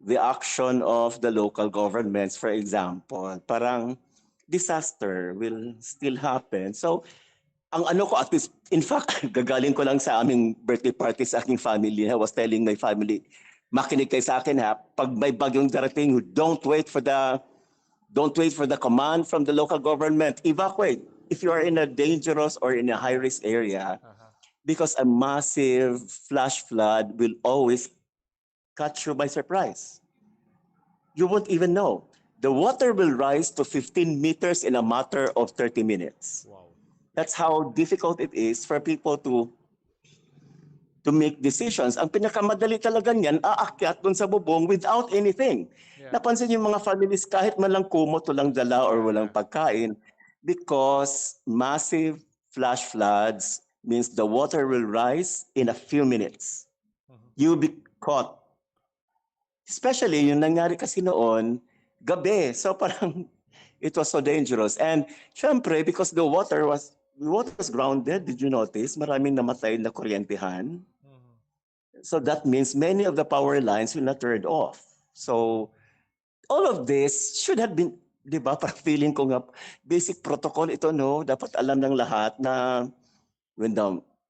the action of the local governments, for example, parang disaster will still happen. So, ang ano ko, at least, in fact, gagaling ko lang sa aming birthday party sa aking family. I was telling my family, makinig kayo sa akin ha, pag may bagyong darating, don't wait for the command from the local government. Evacuate if you are in a dangerous or in a high-risk area, because a massive flash flood will always catch you by surprise. You won't even know. The water will rise to 15 meters in a matter of 30 minutes. Wow. That's how difficult it is for people to make decisions. Ang pinakamadali talaga niyan, aakyat dun sa bubong without anything. Yeah. Napansin yung mga families kahit man lang kumot, walang dala or walang pagkain, because massive flash floods means the water will rise in a few minutes. you'll be caught. Especially yung nangyari kasi noon, gabi. So parang it was so dangerous. And syempre, because the water was grounded, did you notice? Maraming namatay na kuryentehan. So that means many of the power lines will not turn off. So all of this should have been, di ba, parang feeling ko nga, basic protocol ito, no? Dapat alam ng lahat na when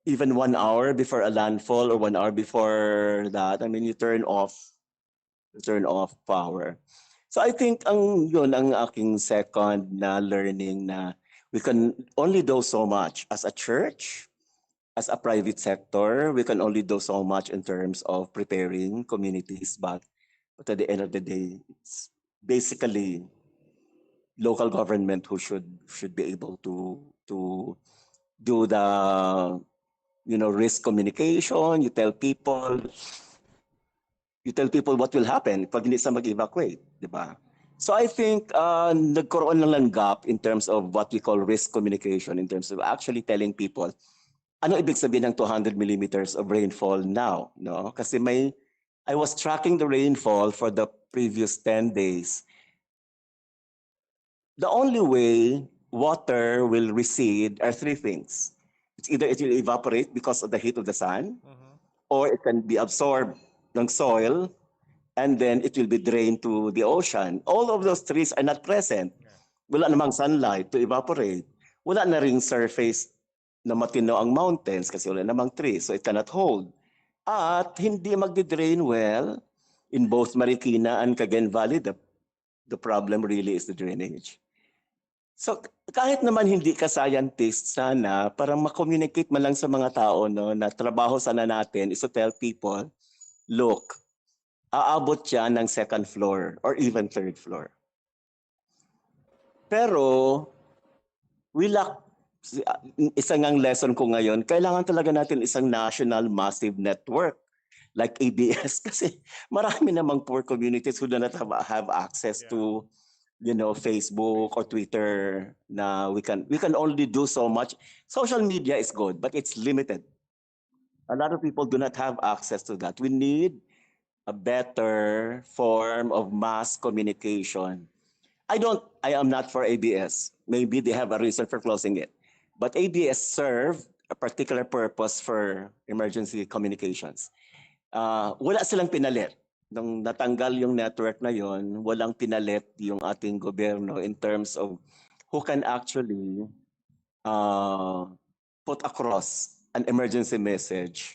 even 1 hour before a landfall or 1 hour before that, I mean, you turn off power. So I think yun ang aking second na learning, na we can only do so much as a church, as a private sector. We can only do so much in terms of preparing communities, but at the end of the day, it's basically local government who should be able to do the risk communication. You tell people what will happen pag hindi sa mag-evacuate, di ba? So I think nagkaroon lang ng gap in terms of what we call risk communication, in terms of actually telling people ano ibig sabihin ng 200 millimeters of rainfall now, no? Kasi I was tracking the rainfall for the previous 10 days. The only way water will recede are three things. It's either it will evaporate because of the heat of the sun, or it can be absorbed ng soil, and then it will be drained to the ocean. All of those trees are not present. Wala namang sunlight to evaporate. Wala na ring surface na matino ang mountains kasi wala namang trees, so it cannot hold. At hindi magdi-drain well in both Marikina and Cagayan Valley. The problem really is the drainage. So kahit naman hindi ka scientist, sana parang ma-communicate man lang sa mga tao, no, na trabaho sana natin is to tell people, look, aabot siya ng second floor or even third floor. Pero we lack, isang ang lesson ko ngayon, kailangan talaga natin isang national massive network like ABS kasi marami namang poor communities who do not have access to Facebook or Twitter, na we can only do so much. Social media is good, but it's limited. A lot of people do not have access to that. We need a better form of mass communication. I am not for ABS. Maybe they have a reason for closing it. But ABS serve a particular purpose for emergency communications. Wala silang pinalit. Nung natanggal yung network na yon, walang pinalit yung ating gobyerno in terms of who can actually put across an emergency message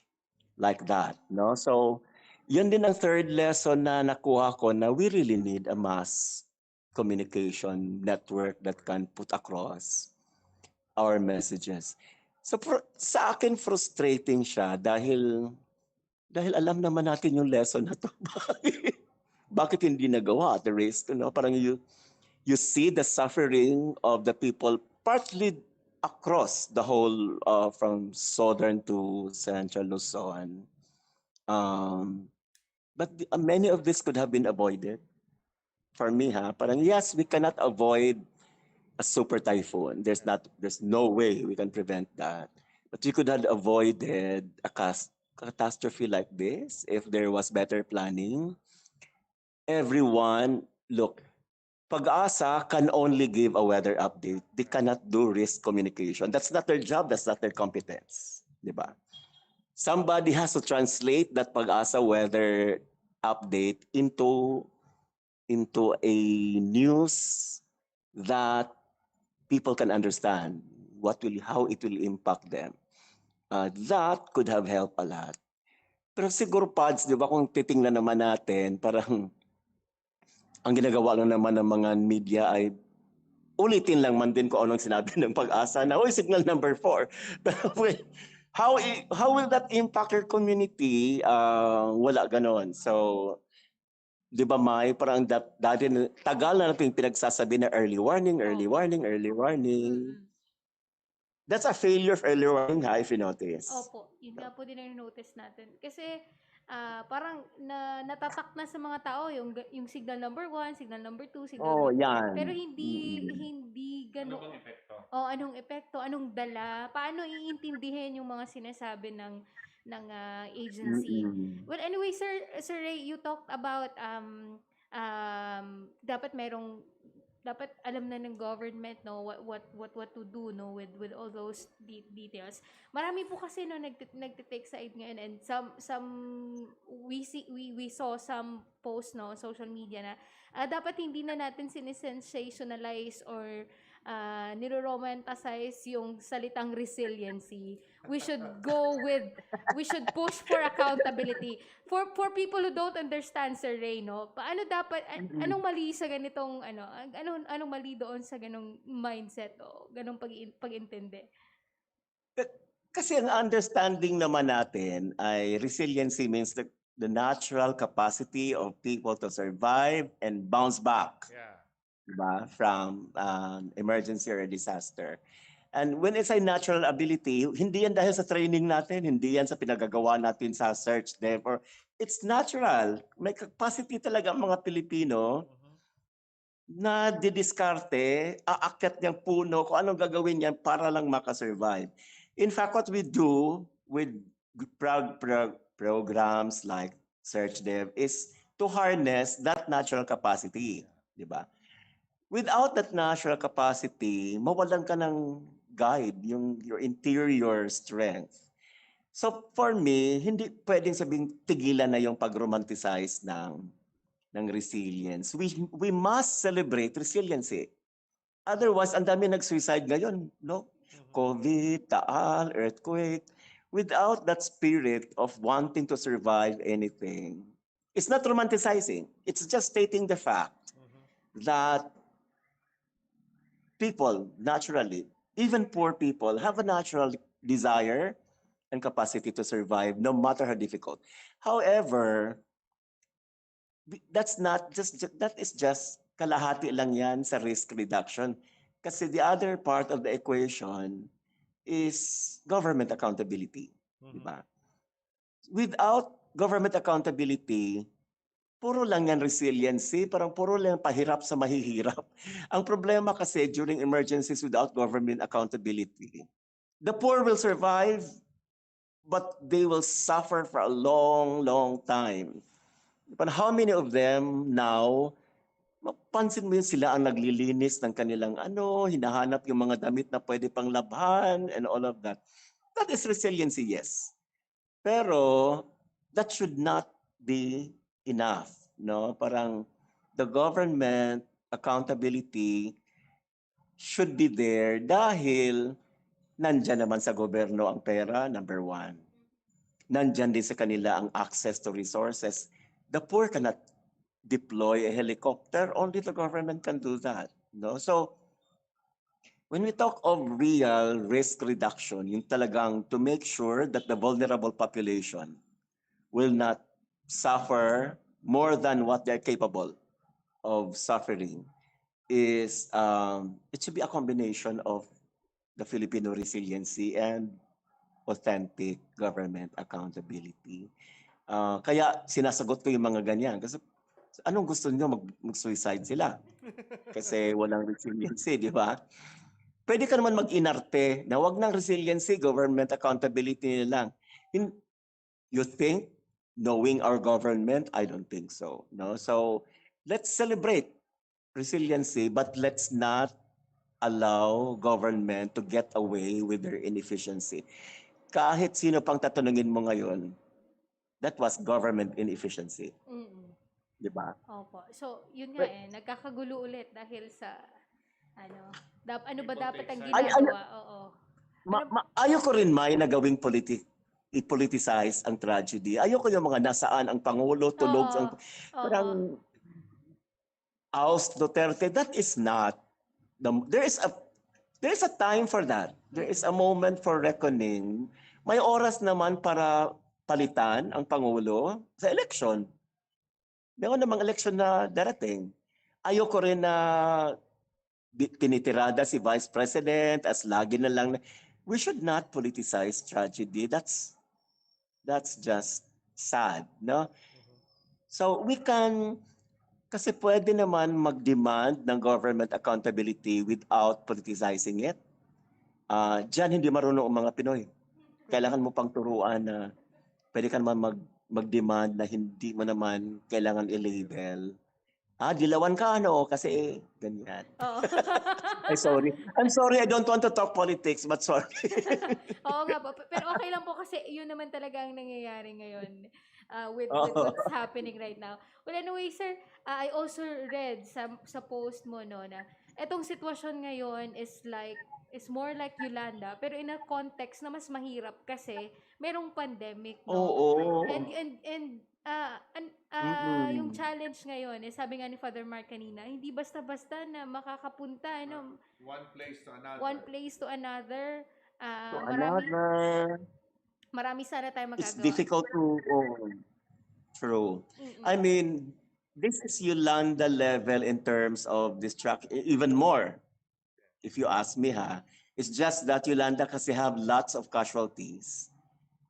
like that, no? So, yun din ang third lesson na nakuha ko, na we really need a mass communication network that can put across our messages. So sa akin frustrating siya dahil alam naman natin yung lesson na to. Bakit hindi nagawa at the risk, no? Parang you see the suffering of the people partly across the whole from southern to central Luzon. But many of this could have been avoided. For me, parang yes, we cannot avoid a super typhoon. There's no way we can prevent that. But we could have avoided a catastrophe like this if there was better planning. Everyone, look, Pag-asa can only give a weather update. They cannot do risk communication. That's not their job. That's not their competence. Diba? Somebody has to translate that Pag-asa weather update into a news that people can understand how it will impact them. That could have helped a lot. Pero siguro, Pads, di ba, kung titingnan naman natin, parang ang ginagawa lang naman ng mga media ay ulitin lang man din kung anong sinabi ng Pag-asa na, signal number 4. Pero how will that impact your community? Wala ganon. So, di ba, May, parang dati tagal na natin pinagsasabi na early warning. That's a failure of early warning, if you notice. Opo, yun nga po din ang notice natin. Kasi parang natatak na sa mga tao yung signal number 1, signal number 2, signal number 3. Yan. Pero hindi gano'n. Ano bang epekto? Anong epekto, anong dala, paano iintindihin yung mga sinasabi ng agency. Mm-mm. Well, anyway, Sir Ray, you talked about dapat dapat alam na ng government, no, what to do, no, with all those details. Marami po kasi, no, nagte-take side ngayon, and some we saw some posts, no, social media na dapat hindi na natin sinisensationalize or niro-romanticize yung salitang resiliency. We should push for accountability. For people who don't understand, Sir Ray, no, paano dapat, anong mali sa ganitong, anong mali doon sa ganong mindset o ganong pag-intindi? Kasi ang understanding naman natin ay resiliency means the natural capacity of people to survive and bounce back. Yeah. Diba? From emergency or disaster. And when it's a natural ability, hindi yan dahil sa training natin, hindi yan sa pinagagawa natin sa search dev, or it's natural. May capacity talaga ang mga Pilipino na didiskarte, aakyat niyang puno, kung anong gagawin niyan para lang makasurvive. In fact, what we do with programs like search dev is to harness that natural capacity, di ba? Without that natural capacity, mawalan ka ng guide, your interior strength. So for me, hindi pwedeng sabing tigilan na yung pag-romanticize ng resilience. We must celebrate resiliency. Otherwise, ang dami nag-suicide ngayon, no? COVID, taal, earthquake. Without that spirit of wanting to survive anything, it's not romanticizing. It's just stating the fact that people, naturally, even poor people, have a natural desire and capacity to survive no matter how difficult. However, that is just kalahati lang yan sa risk reduction. Kasi the other part of the equation is government accountability. Diba? Without government accountability, puro lang yan resiliency, parang puro lang pahirap sa mahihirap. Ang problema kasi during emergencies without government accountability, the poor will survive, but they will suffer for a long, long time. But how many of them now, mapansin mo yun, sila ang naglilinis ng kanilang hinahanap yung mga damit na pwede pang labhan and all of that. That is resiliency, yes. Pero that should not be enough, no? Parang the government accountability should be there dahil nandyan naman sa gobyerno ang pera, number one. Nandyan din sa kanila ang access to resources. The poor cannot deploy a helicopter, only the government can do that, no? So when we talk of real risk reduction, yung talagang to make sure that the vulnerable population will not suffer more than what they're capable of suffering, is it should be a combination of the Filipino resiliency and authentic government accountability. Kaya sinasagot ko yung mga ganyan kasi anong gusto niyo, mag-suicide sila? Kasi walang resiliency, di ba? Pwede ka naman mag-inarte na wag ng resiliency, government accountability lang. You think, knowing our government? I don't think so. No? So let's celebrate resiliency, but let's not allow government to get away with their inefficiency. Kahit sino pang tatanungin mo ngayon, that was government inefficiency. Di ba? Opo. So, yun nga nagkakagulo ulit dahil sa ano ba dapat ang ginagawa? Oo. Ayoko rin na gawing i-politicize ang tragedy. Ayoko yung mga nasaan ang Pangulo, tulog. Parang oust Duterte, that is not. There is a time for that. There is a moment for reckoning. May oras naman para palitan ang Pangulo sa election. Meron namang election na darating. Ayoko rin na tinitirada si Vice President as lagi na lang. We should not politicize tragedy. That's just sad, no? So we can, kasi pwede naman mag-demand ng government accountability without politicizing it. Diyan hindi marunong ang mga Pinoy. Kailangan mo pang turuan na pwede ka naman mag-demand na hindi mo naman kailangan i-label. Dilawan ka ano kasi ganyan. Oo. Ay, sorry. I'm sorry, I don't want to talk politics, but sorry. Oo nga po. Pero okay lang po kasi yun naman talaga ang nangyayari ngayon with Oo. what's happening right now. Well, anyway, sir, I also read sa post mo no na etong sitwasyon ngayon is more like Yolanda pero in a context na mas mahirap kasi merong pandemic, no? Oo. Yung Mm. challenge ngayon, sabi nga ni Father Mark kanina, hindi basta-basta na makakapunta, ano, One place to another. one place to another. So Marami, another, marami sana tayo it's magagawa. difficult to, true. I Mm-mm. mean, this is Yolanda level in terms of destruction, even more, if you ask me, ha. It's just that Yolanda kasi have lots of casualties.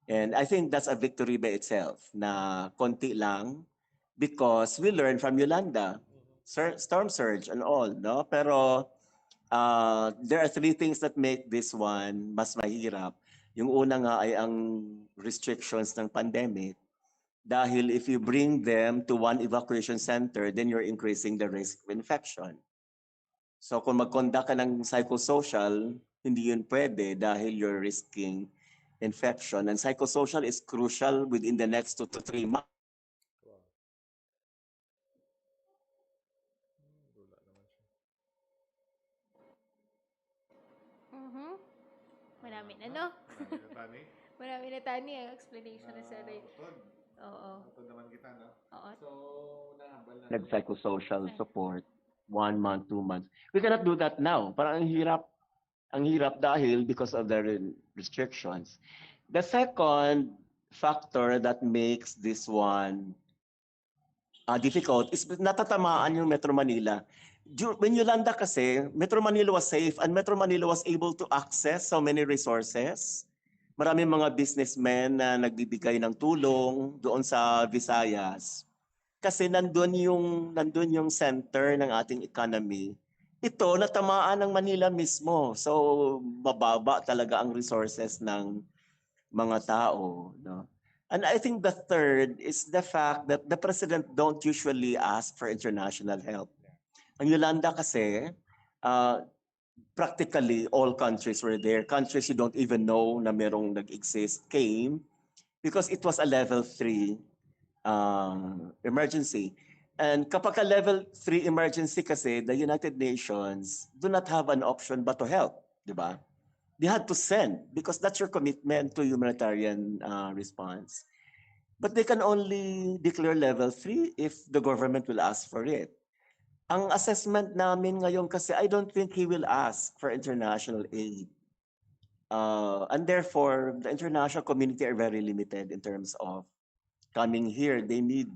And I think that's a victory by itself, na konti lang, because we learned from Yolanda, storm surge and all, no? Pero there are three things that make this one mas mahirap. Yung una nga ay ang restrictions ng pandemic. Dahil if you bring them to one evacuation center, then you're increasing the risk of infection. So kung mag-conduct ka ng psychosocial, hindi yun pwede dahil you're risking infection. And psychosocial is crucial within the next 2 to 3 months. Mhm. Marami na, no? Marami na tani ang explanation na Sir Ray. Oo. Utod naman kita, no? Oo. So, nahambal na. Psychosocial support, 1 month, 2 months. We cannot do that now. Parang ang hirap dahil because of the restrictions. The second factor that makes this one difficult is natatamaan yung Metro Manila. When Yolanda kasi, Metro Manila was safe and Metro Manila was able to access so many resources. Maraming mga businessmen na nagbibigay ng tulong doon sa Visayas. Kasi nandun yung center ng ating economy. Ito, natamaan ng Manila mismo. So, mababa talaga ang resources ng mga tao. No? And I think the third is the fact that the president don't usually ask for international help. Ang Yolanda kasi, practically all countries were there. Countries you don't even know na merong nag-exist came because it was a level 3 emergency. And kapag ka level 3 emergency kasi, the United Nations do not have an option but to help, di ba? They had to send because that's your commitment to humanitarian response. But they can only declare level 3 if the government will ask for it. Ang assessment namin ngayon kasi, I don't think he will ask for international aid. And therefore, the international community are very limited in terms of coming here. They need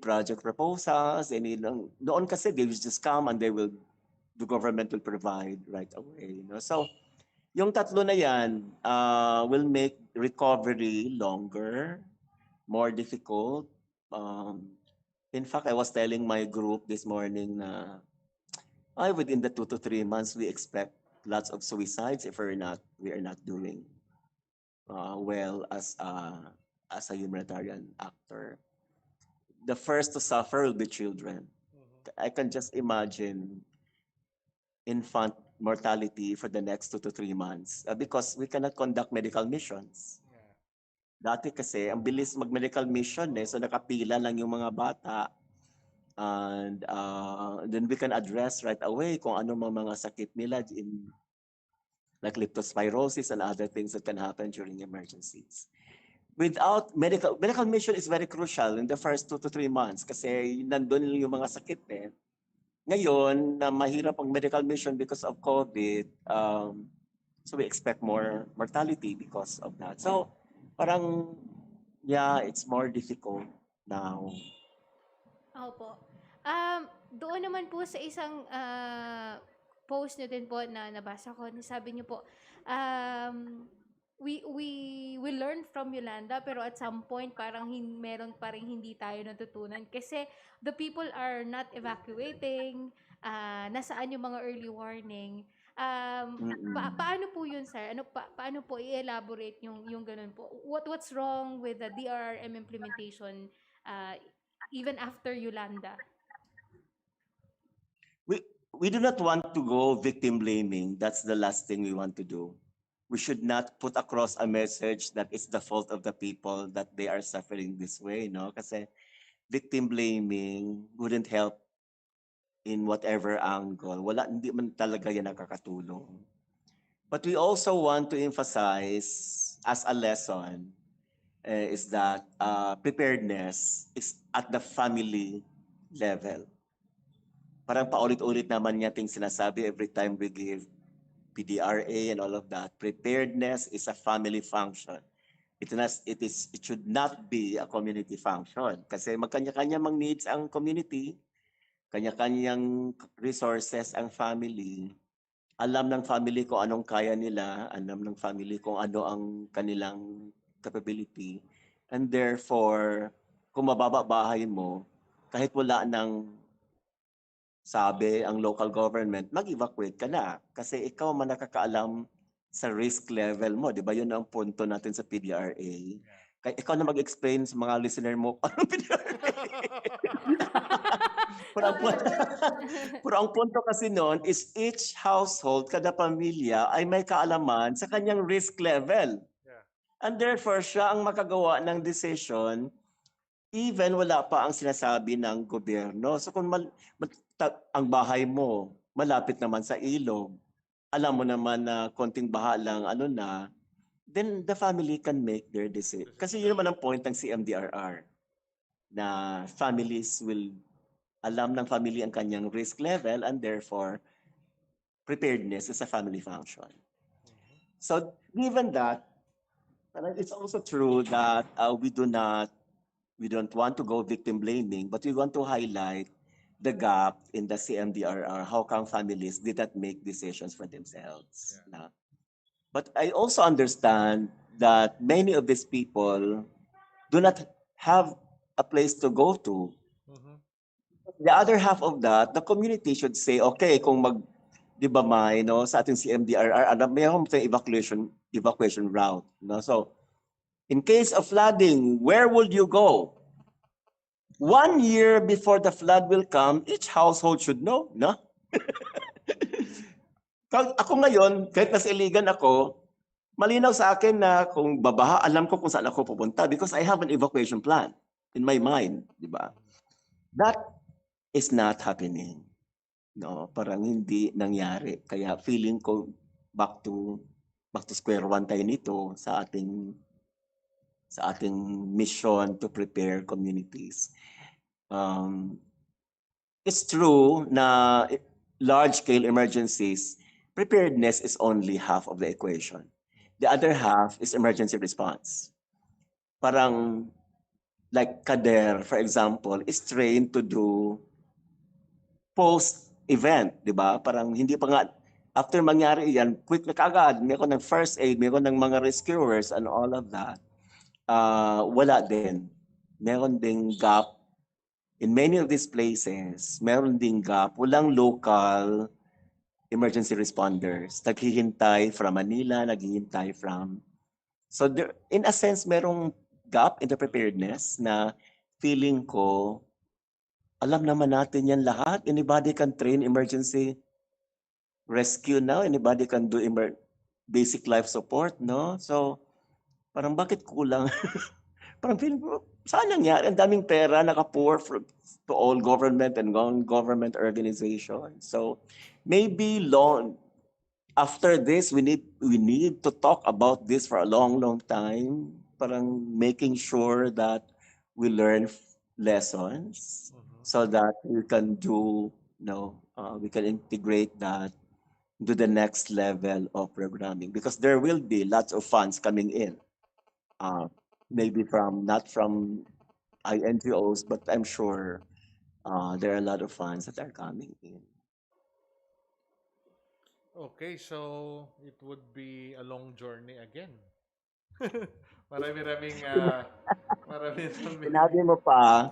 project proposals. They need, noon kasi they will just come and the government will provide right away. You know? So, yung tatlo na yan will make recovery longer, more difficult. In fact, I was telling my group this morning na within the 2 to 3 months, we expect lots of suicides if we are not doing well as a humanitarian actor. The first to suffer will be children. I can just imagine infant mortality for the next 2 to 3 months because we cannot conduct medical missions. Dati kasi, ang bilis mag-medical mission so nakapila lang yung mga bata. And then we can address right away kung ano mga sakit nila like leptospirosis and other things that can happen during emergencies. Without medical mission is very crucial in the first 2 to 3 months kasi nandun yung mga sakit Ngayon, na mahirap ang medical mission because of COVID, so we expect more mortality because of that. So, parang, it's more difficult now. Opo. Doon naman po sa isang post nyo din po na nabasa ko, sabi niyo po, we learned from Yolanda pero at some point parang meron pa rin hindi tayo natutunan kasi the people are not evacuating, nasaan yung mga early warning. Paano po yun, sir? Paano po i-elaborate yung ganun po? What's wrong with the DRRM implementation uh, even after Yolanda? We do not want to go victim blaming. That's the last thing we want to do. We should not put across a message that it's the fault of the people that they are suffering this way, no? Kasi victim blaming wouldn't help in whatever angle. Hindi man talaga yan nakakatulong. But we also want to emphasize as a lesson is that preparedness is at the family level. Parang paulit-ulit naman nating sinasabi every time we give PDRA and all of that. Preparedness is a family function. It should not be a community function. Kasi magkanya-kanya mang needs ang community, kanya-kanyang resources ang family. Alam ng family kung anong kaya nila, alam ng family kung ano ang kanilang capability. And therefore, kung mababa bahay mo, kahit wala ng sabi ang local government, mag-evacuate ka na. Kasi ikaw man nakakaalam sa risk level mo. Di ba yun ang punto natin sa PDRA? Kaya ikaw na mag-explain sa mga listener mo anong PDRA. Pero ang punto kasi noon is each household, kada pamilya ay may kaalaman sa kanyang risk level. And therefore, siya ang makagawa ng decision even wala pa ang sinasabi ng gobyerno. So kung ang bahay mo malapit naman sa ilog, alam mo naman na konting baha lang, then the family can make their decision. Kasi yun naman ang point ng CMDRR, na families will alam ng family ang kanyang risk level and therefore preparedness is a family function. So given that, it's also true that we don't want to go victim blaming, but we want to highlight the gap in the CMDRR. How come families did not make decisions for themselves? Yeah. But I also understand that many of these people do not have a place to go to. The other half of that, the community should say, okay, kung di ba may, sa ating CMDRR, mayroon tayong evacuation route. So, in case of flooding, where would you go? 1 year before the flood will come, each household should know, no? Ako ngayon, kahit nasa Iligan ako, malinaw sa akin na kung babaha, alam ko kung saan ako pupunta because I have an evacuation plan in my mind, di ba? That is not happening. No, parang hindi nangyari. Kaya feeling ko back to square one tayo nito sa ating mission to prepare communities. It's true na large-scale emergencies, preparedness is only half of the equation. The other half is emergency response. Parang like Kader, for example, is trained to do post-event, di ba? Parang hindi pa nga, after mangyari yan, quick na kaagad, may ko ng first aid, may ko ng mga rescuers and all of that. Wala din. Meron ding gap. In many of these places, meron ding gap. Walang local emergency responders. Naghihintay from Manila, naghihintay from... So there, in a sense, merong gap in the preparedness na feeling ko, alam naman natin yan lahat. Anybody can train emergency rescue now. Anybody can do basic life support, no? So, parang bakit kulang? Parang feeling ko, saan nangyari? Ang daming pera nakapour to all government and non-government organizations. So maybe after this, we need to talk about this for a long time. Parang making sure that we learn lessons so that we can we can integrate that to the next level of programming, because there will be lots of funds coming in. Maybe not from NGOs, but I'm sure there are a lot of funds that are coming in. Okay, so it would be a long journey again. Maraming Sinabi mo pa,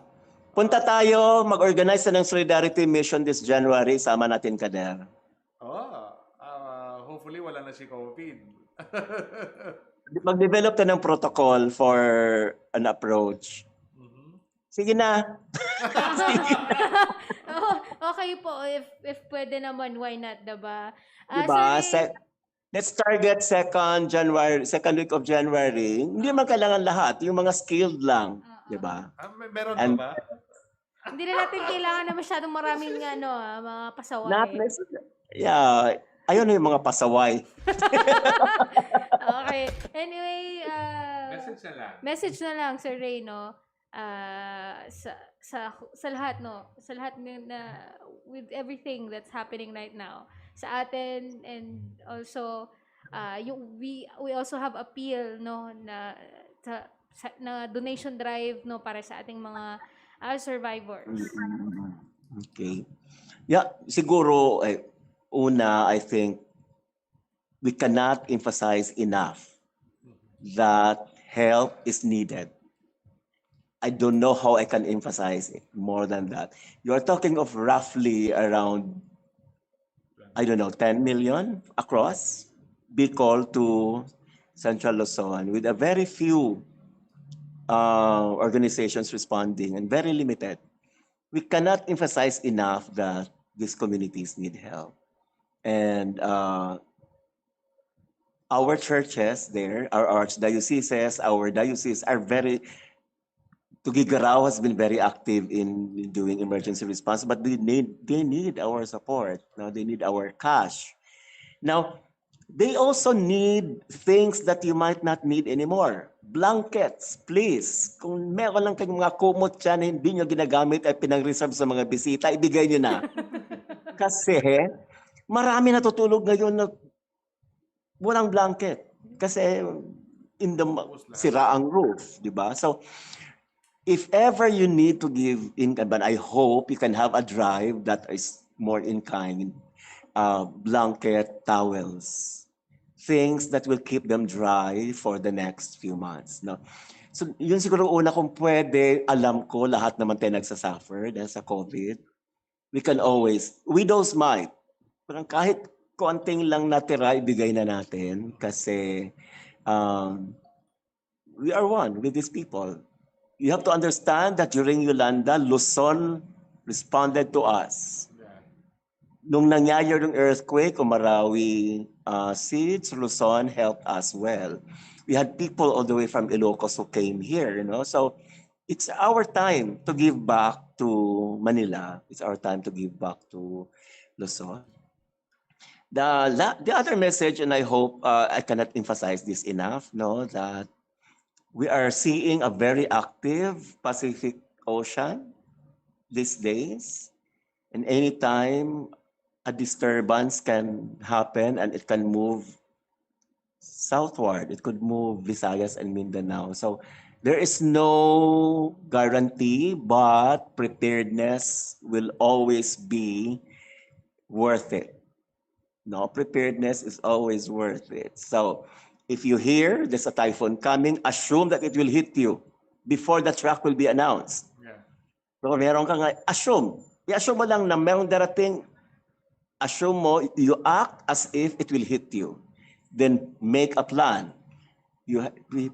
punta tayo, mag-organize ng Solidarity Mission this January, sama natin Kader. hopefully wala na si COVID. Mag-develop ka ng protocol for an approach. Sige na. Oh, okay po, if pwede naman, why not, diba? Diba? Sorry. Let's target second week of January. Hindi man kailangan lahat. Yung mga skilled lang. Diba? Meron And- pa ba? Hindi na natin kailangan na masyadong maraming mga pasaway. Not necessarily. Yeah. Ayun na yung mga pasaway. Okay. Anyway, message na lang, Sir Ray, no? Sa lahat, no? Sa lahat na with everything that's happening right now sa atin, and also we also have appeal, no, na donation drive, no, para sa ating mga survivors. Okay. Yeah, siguro una, I think we cannot emphasize enough that help is needed. I don't know how I can emphasize it more than that. You are talking of roughly around, I don't know, 10 million across Bicol to Central Luzon, with a very few organizations responding and very limited. We cannot emphasize enough that these communities need help. And our churches there, our archdioceses, our dioceses are very, Tuguegarao has been very active in doing emergency response, but they need our support. Now they need our cash. Now, they also need things that you might not need anymore. Blankets, please. Kung meron lang kayong mga kumot dyan na hindi nyo ginagamit ay pinang-reserve sa mga bisita, ibigay nyo na. Kasi marami natutulog ngayon na walang blanket. Kasi sira ang roof, di ba? So, if ever you need to give in, but I hope you can have a drive that is more in kind, blanket, towels, things that will keep them dry for the next few months. No? So yun siguro una kung pwede, alam ko lahat naman tayo nagsasuffer dahil sa COVID. We can always, widows might, parang kahit konting lang natira, ibigay na natin kasi we are one with these people. You have to understand that during Yolanda, Luzon responded to us. Nung nangyari yung earthquake, Marawi seeds, Luzon helped us well. We had people all the way from Ilocos who came here, you know. So it's our time to give back to Manila. It's our time to give back to Luzon. The other message, and I hope I cannot emphasize this enough, no, that we are seeing a very active Pacific Ocean these days. And anytime a disturbance can happen and it can move southward, it could move Visayas and Mindanao. So there is no guarantee, but preparedness will always be worth it. No, preparedness is always worth it. So if you hear there's a typhoon coming, assume that it will hit you before the track will be announced. Yeah. So meron ka nga, assume. I-assume mo lang na merong darating, assume mo, you act as if it will hit you. Then make a plan.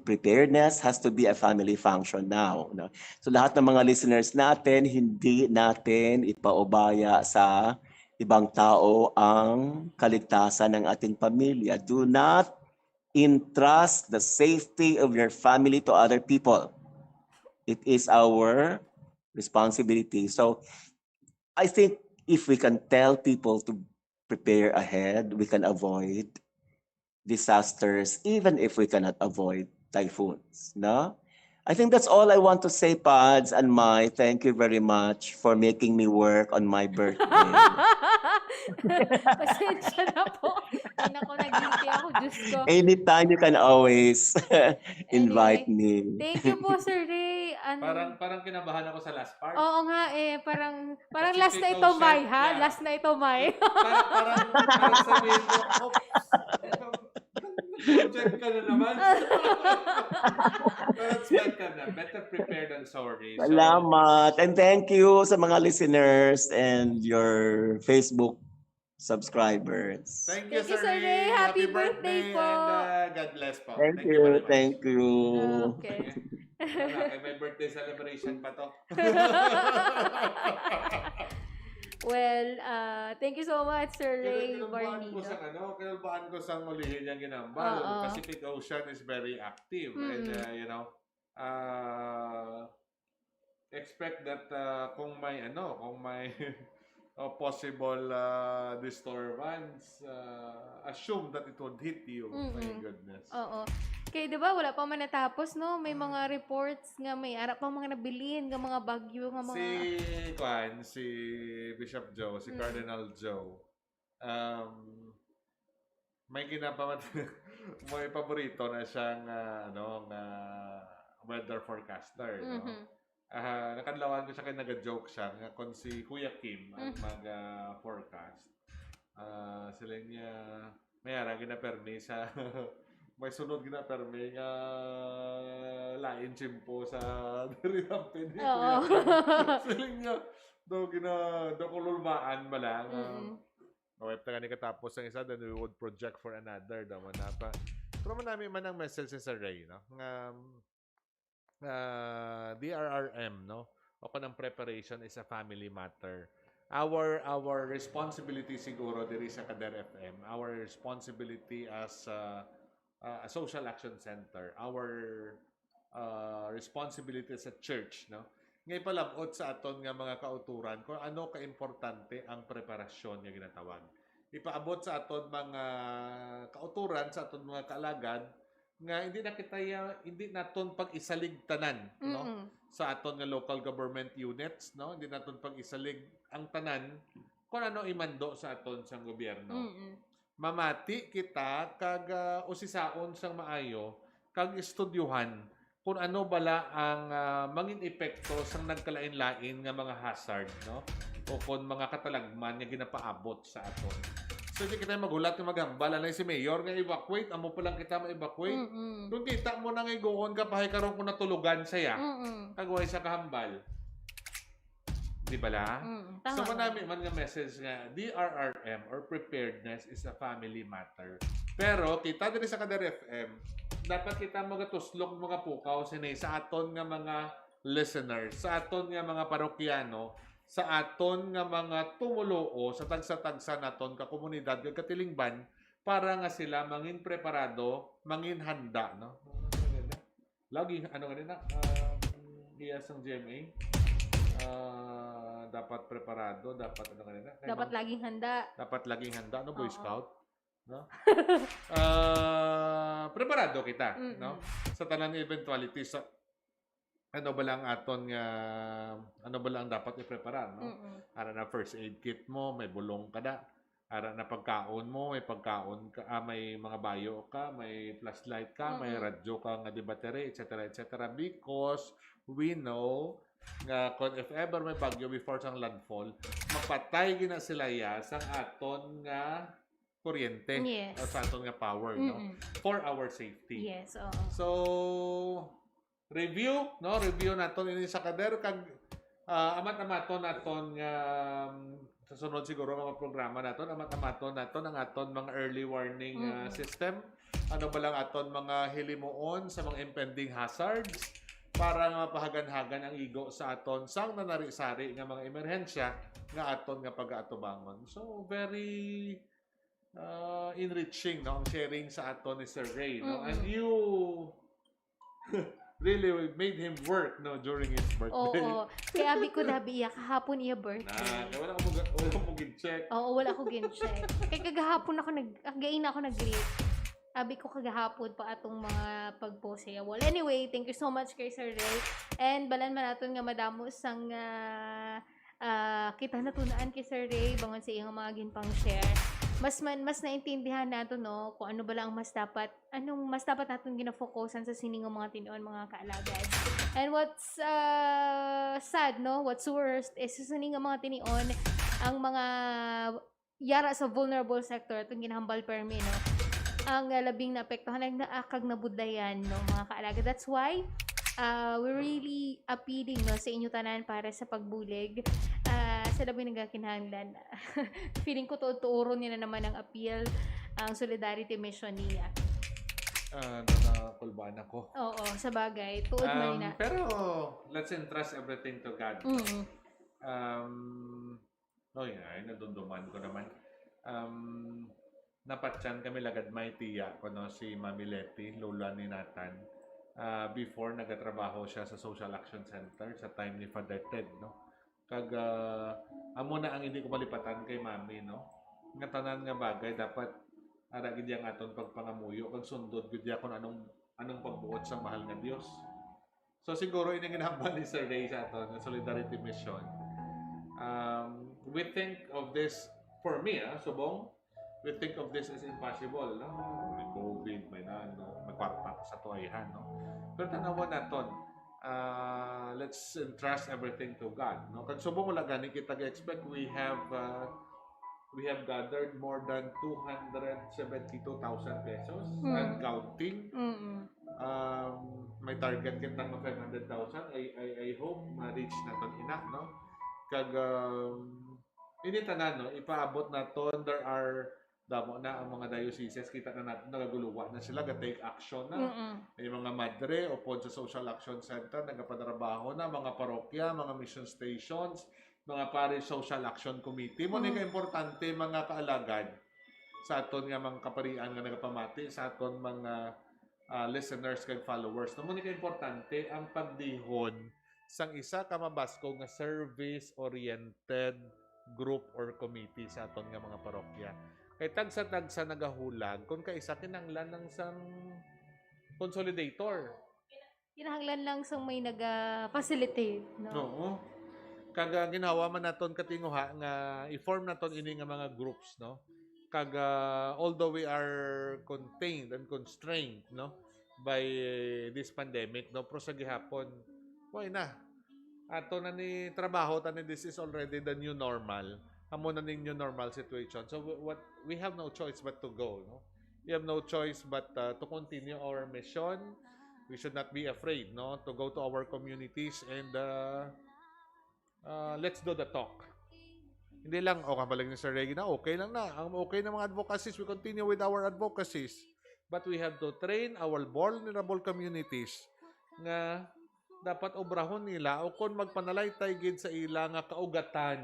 Preparedness has to be a family function now. No? So lahat ng mga listeners natin, hindi natin ipaubaya sa ibang tao ang kaligtasan ng ating pamilya. Do not entrust the safety of your family to other people. It is our responsibility. So I think if we can tell people to prepare ahead, we can avoid disasters, even if we cannot avoid typhoons. No? I think that's all I want to say, Pads and Mai. Thank you very much for making me work on my birthday. Pasensya na po. Hindi na ko nag-iiti ako, Diyos ko. Anytime you can always invite me. Thank you po, Sir Ray. Parang kinabahan ako sa last part. Oo nga parang Kasi last na take ito, no May, shit. ha? Yeah. Last na ito, May. Parang sabihin ko, project ka na naman. Let's welcome them. Better prepared than sorry. Salamat. And thank you sa mga listeners and your Facebook subscribers. Thank you, Thank you, Sir Sir Ray. Ray. Happy birthday po. And God bless po. Thank you very you, much. thank you. Okay. Wala, may birthday celebration pa to. Well, thank you so much, Sir Ray Kinulbaan ko Barnido. sa kinulbaan ko sa ulihin niyang ginambal. Oo. Pacific Ocean is very active. And, expect that kung may possible disturbance, assume that it would hit you. My goodness. Oo. Kaya diba, wala pa man natapos, no? May mga reports nga may ara pa mga nabilin, nga mga bagyo, nga mga... Si Bishop Joe, si Cardinal Joe, may may paborito na siyang weather forecaster, no? Nakadlawan ko siya kay nag-joke siya nga kung si Kuya Kim ang mag-forecast. Sila niya mayara ginapermi sa may sunod ginapermi nga lain chimpo sa diri natin ni Kuya Kim. Sila niya daw kululmaan ba lang. Web na gani katapos ang isa, then we would project for another daw man pa. Pero man namin man ang message sa Ray, no? DRRM, no? O ng preparation is a family matter. Our responsibility siguro diri sa Kader FM, our responsibility as a social action center, our responsibility as a church, no? Ngay palabot sa aton nga mga kauturan kung ano ka-importante ang preparasyon nga ginatawag. Ipaabot sa aton mga kauturan, sa aton mga kaalagad, nga hindi naton pag-isalig tanan, no? Sa aton nga local government units, no? Hindi naton pag-isalig ang tanan kung ano imando sa aton sang gobyerno. Mamati kita kag usisaon sang maayo kag estudyuhan kung ano bala ang mangin epekto sang nagkalain-lain nga mga hazard, no? O kung mga katalagman nga ginapaabot sa aton. So, hindi kita magulat na maghambal. Alay si Mayor nga evacuate. Amo pa lang kita ma-evacuate. Doon kita mo nang igoon ka pahay karon kung natulugan saya. Kagway sa kahambal. Di ba la? So, manami man nga message nga, DRRM or preparedness is a family matter. Pero, kita din sa Kader FM, dapat kita magatuslok mga pukaw sinay sa aton nga mga listeners, sa aton nga mga parokyano, sa aton nga mga tumuluo sa tagsa-tagsa naton ka komunidad kag katilingban para nga sila mangin preparado, mangin handa, no? Lagi ganina iyas ang GMA dapat preparado, dapat ganina. Dapat laging handa. Dapat laging handa, no, Boy Scout, no? Preparado kita, no? Sa tanan eventualities sa ano ba lang dapat i-prepare, no? Ara na first aid kit mo, may bulong ka da. Ara na pagkaon mo, may pagkaon ka, may mga bayo ka, may flashlight ka, may radyo ka nga di battery, etc. Because we know nga kung if ever may bagyo before sang landfall, mapatay gina sila sa aton nga kuryente, yes, sa aton nga power, no? For our safety. Yes, oo. So, review naton ini sa Kader kag amat-amaton naton nga sa sunod siguro mga programa naton amat-amaton naton ang aton mga early warning system, ano ba lang aton mga hilimuon sa mga impending hazards para mapahagan-hagan ang igo sa aton sang nanari-sari nga mga emerhensya nga aton nga pag-aatubangon. So very enriching, no, ang sharing sa aton ni Sir Ray, no? And you really made him work, no, during his birthday. Oo. Kaya abi ko dabi iya kahapon iya birthday. Wala ko gin-check. Oo, wala ko gin-check. Kaya kagahapon ako nag-greet. Abi ko kagahapon pa atong mga pag-post siya. Well, anyway, thank you so much kay Sir Ray. And balan man naton nga madamo sang kita natunaan kay Sir Ray bangon sa iyang mga ginpang share. Mas naintindihan nato, no, kung ano ba lang mas dapat natin gina-focusan sa sining mga tinuon mga kaalagad. And what's sad, no, what's worst is sa sining mga tinuon ang mga yara sa vulnerable sector itong ginahambal permi, no, ang labing naapektuhan naakag na budlayan, no, mga kaalagad. That's why we're really appealing, no, sa inyo tanan para sa pagbulig sa labi nagakinahanglan. Feeling ko tuuro niya na naman ang appeal, ang solidarity mission niya. Nakakulbaan ako. Oo, sa bagay. Tuod man na. Pero, let's entrust everything to God. Nadunduman ko naman. Napatyan kami lagad may tiya ko, no, si Mami Leti, lula ni Nathan. Before, nagatrabaho siya sa Social Action Center sa time ni Father Ted, no? Amo na ang hindi ko malipatan kay Mami, no? Nga tanan nga bagay, dapat aragid yang aton pagpangamuyo, kag sundod gud kon anong pagbuot sa mahal nga Dios. So siguro ini ginahambal ni Sir Ray sa aton nga solidarity mission. We think of this, for me, subong, we think of this as impossible, no? May COVID, may magkwarta sa tuwayan, no? Pero tanawan naton, let's entrust everything to God, no? Kag subong wala gani kita ga-expect, we have gathered more than 272,000 pesos and counting. May target kita ng 500,000. I hope ma-reach naton ina, no? Kag ini tanan, no, ipaabot naton. There are damo na ang mga dioceses, kita na natin nagaguluwa na sila, ga-take action na. May mga madre o pod sa Social Action Center nagapatrabaho na, mga parokya, mga mission stations, mga parish social action committee. Mo ni ka-importante mga kaalagad sa aton nga mga kaparian nga nagapamati, sa aton mga listeners kag followers. Mo ni ka-importante ang pagdihon sang isa ka mabasko nga service-oriented group or committee sa aton nga mga parokya. Kay tagsa-tagsa nagahulag kung kaisa kinahanglan ng sang consolidator. Kinahanglan lang sang may naga-facilitate, no? Oo. Kaga ginawa man naton katinguha nga i-form naton ini nga mga groups, no? Kaga although we are contained and constrained, no, by this pandemic, no, pero sa gihapon why na ato na ni trabaho tani, this is already the new normal. Amo na ning new normal situation. So what we have no choice but to go, no? We have no choice but to continue our mission. We should not be afraid, no, to go to our communities and let's do the talk. Hindi lang, kabalag ni Sir Reggie na, okay lang na. Ang okay na mga advocacies, we continue with our advocacies. But we have to train our vulnerable communities nga dapat obrahon nila o kung magpanalaytay gid sa ila nga kaugatan.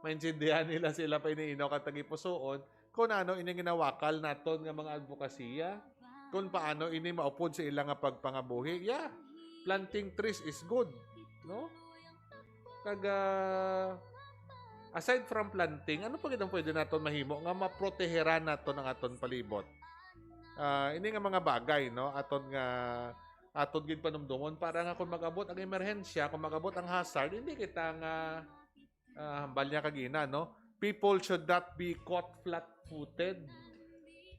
Maintindihan nila sila pa iniinaw katagipusoon kung ano ini ginawakal naton nga mga advokasya, kung paano ini maupod sa ila nga pagpangabuhi. Yeah, planting trees is good, no? Kaga aside from planting, ano pa gid ang pwede naton mahimo nga maproteheran naton ang aton palibot? Ini nga mga bagay, no, aton gid panumdumon para nga kung mag-abot ang emerhensya, kung mag-abot ang hazard, hindi kita nga hambal niya kagina, no? People should not be caught flat-footed.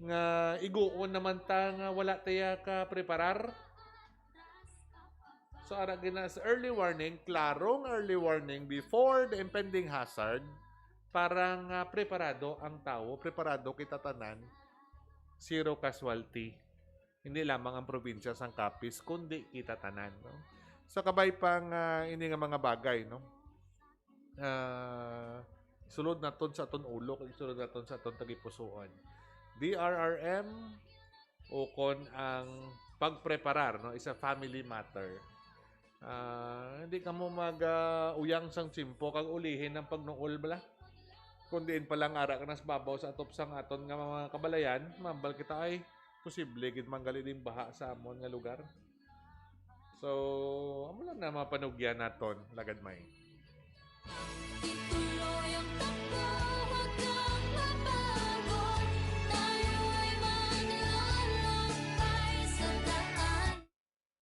Nga iguon naman ta nga wala taya ka preparar. So, ara ginas early warning, klarong early warning before the impending hazard, parang preparado ang tao, preparado kita tanan, zero casualty. Hindi lamang ang probinsya sang Capiz, kundi kita tanan, no? So, kabay pang ini nga mga bagay, no? Sulod naton sa aton ulo, sulod naton sa aton tagipusoon. DRRM o kon ang pagpreparar, no, is a family matter. Hindi ka mo mag-uyang sang tsimpo kag ulihin ng pagnuol bala. Kundiin pa lang ara ka nas babaw sa atop sang aton nga mga kabalayan, mambal kita ay posible gid manggali din baha sa amon nga lugar. So, amo lang na mapanugyan naton lagad may.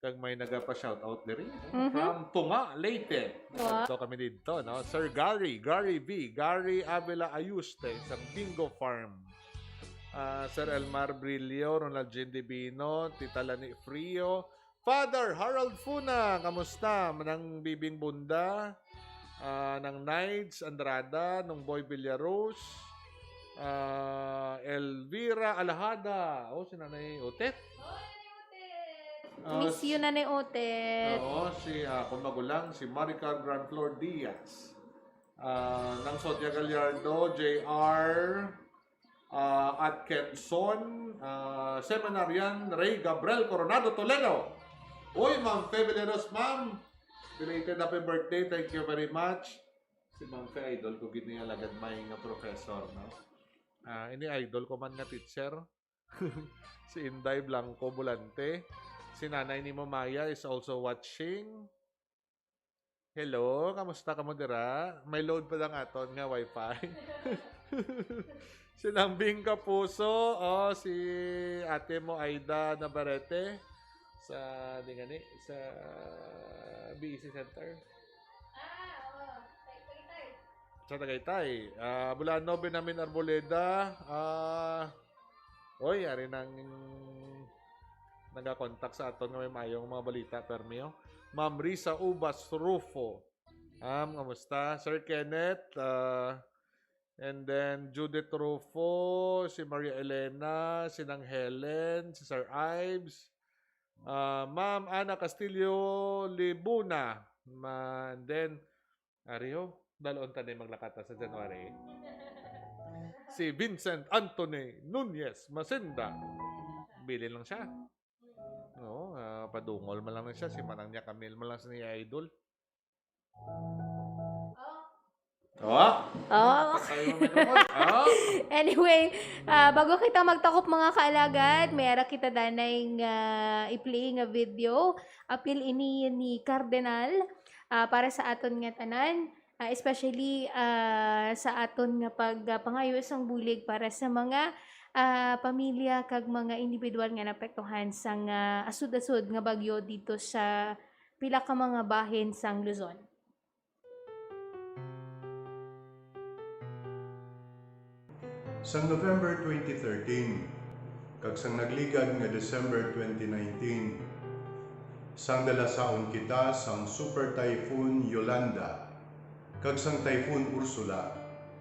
Kag may nagapa-shoutout diri from Tunga, Leyte. So kami dito, no? Sir Gary V, Gary Avila Ayuste, isang bingo farm. Sir Elmar Brillo, Ronald Jean Divino, Tita Lani Frio, Father Harold Funa, kamusta? Nang Bibing Bunda, ng Nides Andrada, ng Boy Villaros, Elvira Alahada, si Nanay Otet. Miss you na ni Otet. Oo, si kung magulang, si Maricar Grand Flor Diaz. ng Sonia Gallardo, JR, Atkinson, Seminarian, Ray Gabriel Coronado Toledo. Uy, Ma'am Fe Veleros, ma'am. Belated happy birthday. Thank you very much. Si Ma'am Fe, idol ko gini alagad may nga professor, no? Ini idol ko man nga teacher. Si Inday Blanco Bulante. Si Nanay ni Mamaya is also watching. Hello, kamusta ka mo dira? May load pa lang aton nga wifi. Si Nambing Kapuso, si ate mo Aida Navarrete sa sa BEC Center. Sa Tagaytay. Bulano Benamin Arboleda. Ari nang nagakontak sa aton nga may mayong mga balita permio. Ma'am Risa Ubas Rufo. Kamusta? Sir Kenneth. And then Judith Rufo, si Maria Elena, si Nang Helen, si Sir Ives. Ma'am Ana Castillo Libuna. And then, dalon tayo maglakata sa January. Si Vincent Anthony Nunez Masinda. Bili lang siya. No, padungol man lang siya. Si Manang niya Camille man lang sa niya idol. Anyway, bago kita magtakop mga kaalagad, mayara kita danay i-play nga video. Apil ini ni Cardinal para sa aton nga tanan. Especially sa aton nga pagpangayos ang bulig para sa mga pamilya kag mga individual nga napektuhan sang asud-asud nga bagyo dito sa pila ka mga bahin sang Luzon. Sang November 2013, kag sang nagligad nga December 2019, sang dalasaon kita sang Super Typhoon Yolanda, kag sang Typhoon Ursula,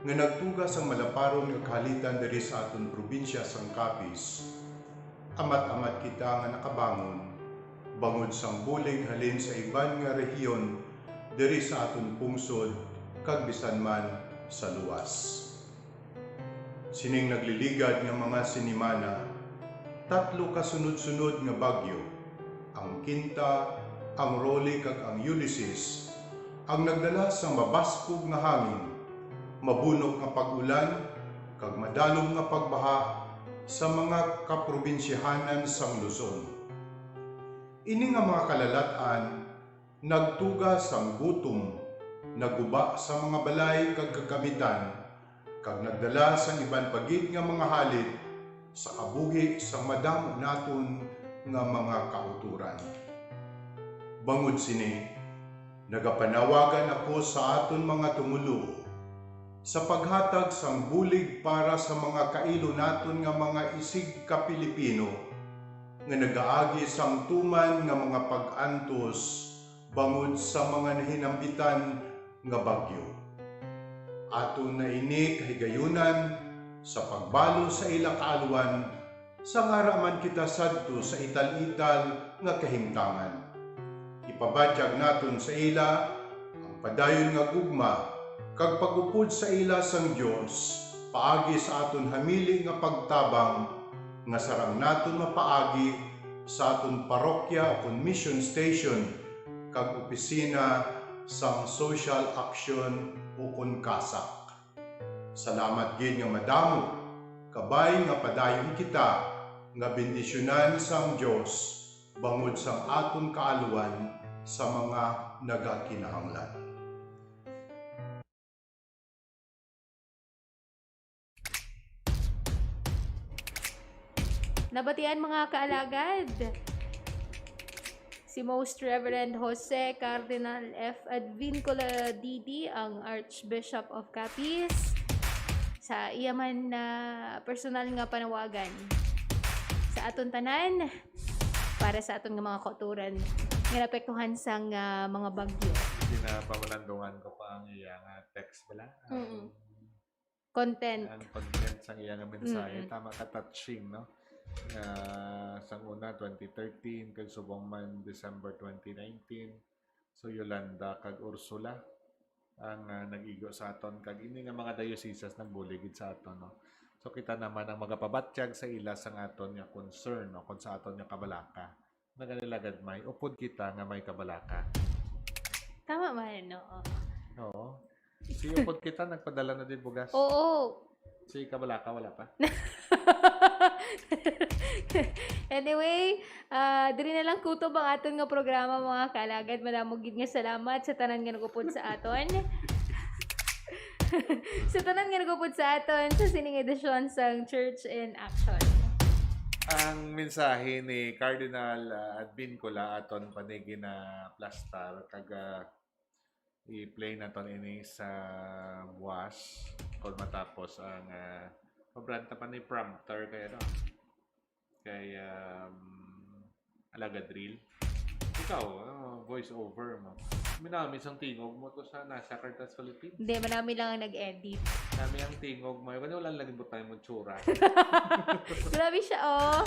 nga nagtuga sang malaparon nga kahalitan diri sa aton probinsya sang Capiz. Amat-amat kita nga nakabangon, bangod sang bulig halin sa iban nga rehiyon diri sa aton pungsod, kag bisan man sa luwas. Sining nagliligad nga mga sinimana, 3 kasunod-sunod nga bagyo, ang Quinta, ang Rolly kag ang Ulysses, ang nagdala sa mabaskog nga hangin, mabunok nga pag-ulan, kag madalom nga pagbaha sa mga kaprobinsyahanan sang Luzon. Ini nga mga kalalatan, nagtuga sang gutom, naguba sa mga balay kag kagamitan, kag nagdala sa iban pagid nga mga halit sa kabuhi sa madamo naton nga mga kauturan. Bangod sini, nagapanawagan ako sa aton mga tumulo sa paghatag sang bulig para sa mga kailo naton nga mga isig ka Pilipino nga nagaagi sang tuman nga mga pag-antos bangod sa mga nahinambitan nga bagyo. Aton na ini kahigayunan sa pagbalo sa ila kaaluan sa ngaraman kita sadto sa ital-ital nga kahimtangan. Ipabadyag naton sa ila ang padayon nga gugma kag pagupod sa ila sang Dios paagi sa aton hamili nga pagtabang nga sarang naton mapaagi sa aton parokya o mission station kag opisina sang social action o CASAC. Salamat gid nga madamo, kabay nga padayon kita nga bendisyonan sang Dios bangod sang aton kaaluan sa mga nagakinahanglan. Nabatian mga kaalagad. Si Most Reverend Jose Cardinal F. Advincula Didi, ang Archbishop of Capiz, sa iyaman na personal nga panawagan sa aton tanan para sa aton nga mga kauturan nga napektuhan sang mga bagyo. Hindi na pamalandungan ko pa ang iyang text pala. Content. Ang content sang iyang mensahe. Tama ka touching, no? Sang una 2013 kag subong man December 2019, so Yolanda kag Ursula. ang nag-igo sa aton kag ini nga mga dioceses nagbuligid sa aton, no. So kita naman ang magapabatyag sa ila sang aton nga concern, no, kung sa aton nga kabalaka. Naganilagad may upod kita nga may kabalaka. Tama man, no? Oo. Si upod kita nagpadala na din bugas. Oo. Si kabalaka wala pa. Anyway, diri na lang kutob ang aton nga programa mga kalagad. Madamog gid nga salamat sa tanan nga nagupod sa aton. Sa tanan nga nagupod sa aton sa sining edisyon sang Church in Action. Ang mensahe ni Cardinal Advincula aton panigi na plastar kag i-play naton ini sa buwas kung matapos ang pabranta pa ni prompter kay ano kay Alaga Drill. Ikaw, voice over mo. Minami isang tingog mo to sa nasa Caritas Philippines. Hindi, manami lang ang nag-edit. Nami ang tingog mo. Kaya wala lang tayo mo tsura. Grabe siya, oh.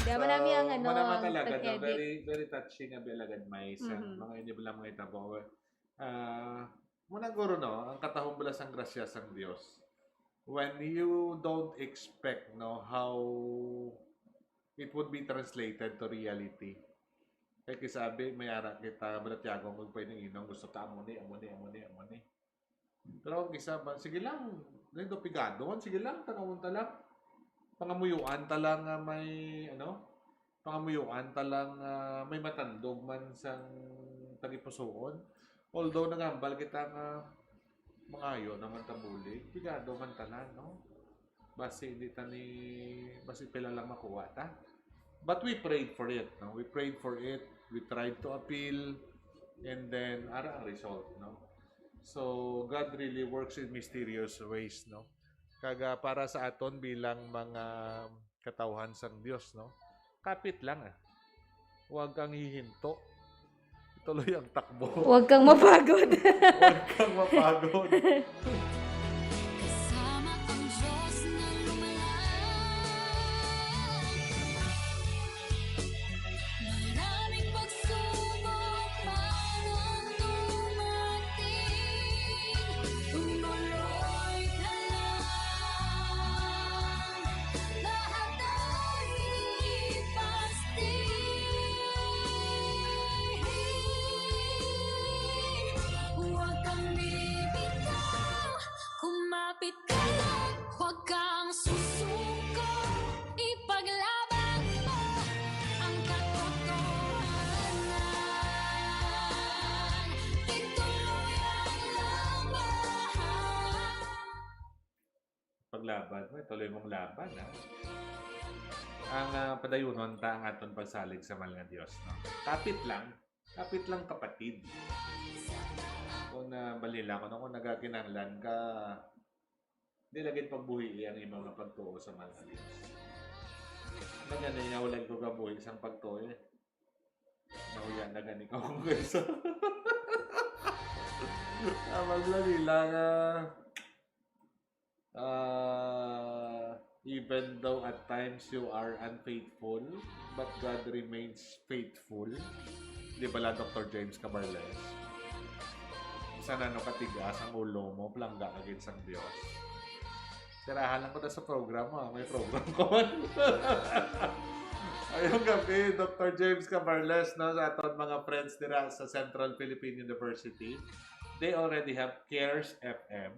Hindi, manami ang ano, manama talaga, no? nag-edit. Very, very touching ang Belagad Mais. Mga hindi ba lang mga itabo. Muna guro, no? Ang katahong bulas ang grasya sang Diyos. When you don't expect, no, how it would be translated to reality. Kaya kisabi, may ara kita, balatyago, magpwede ng inong, gusto ta, amuni. Pero ang isa ba, sige lang, nito pigado, sige lang, tanawon talang, pangamuyuan talang may, pangamuyuan talang may matandog man sang tagipusoon. Although nagambal kita nga, mangayo naman tabuli, pigado man talang, no? Basi hindi basi pila lang makuha ta. But we prayed for it, no? We prayed for it. We tried to appeal, and then ara ang result, no? So God really works in mysterious ways, no? Kaga para sa aton bilang mga katawhan sang Dios, no? Kapit lang Huwag kang hihinto. Tuloy ang takbo. Huwag kang mapagod. Huwag kang mapagod. Kumapit ka lang, huwag kang susuko. Ipaglaban mo ang katotohanan. Ituloy ang laban. Paglaban mo, tuloy mong laban, Ang padayunon ta ang aton pagsalig sa mahal nga Dios, no? Kapit lang kapatid. Kung balila ko, kung nagakinanglan ka, di lagin pagbuhi ang imong nga pagtuo sa mahal nga Dios. Ganyan niya, wala ko kabuhi isang pagtuo Nahuyan na gani ko kung gusto. Maglalila nga, even though at times you are unfaithful, but God remains faithful. Di ba la Dr. James Cabarles? Sana no katigas ang ulo mo, plangga against ang Diyos. Sirahan lang ko na sa program mo. May program ko man. Ayong gabi, Dr. James Cabarles, no, sa aton mga friends nila sa Central Philippine University. They already have CARES FM.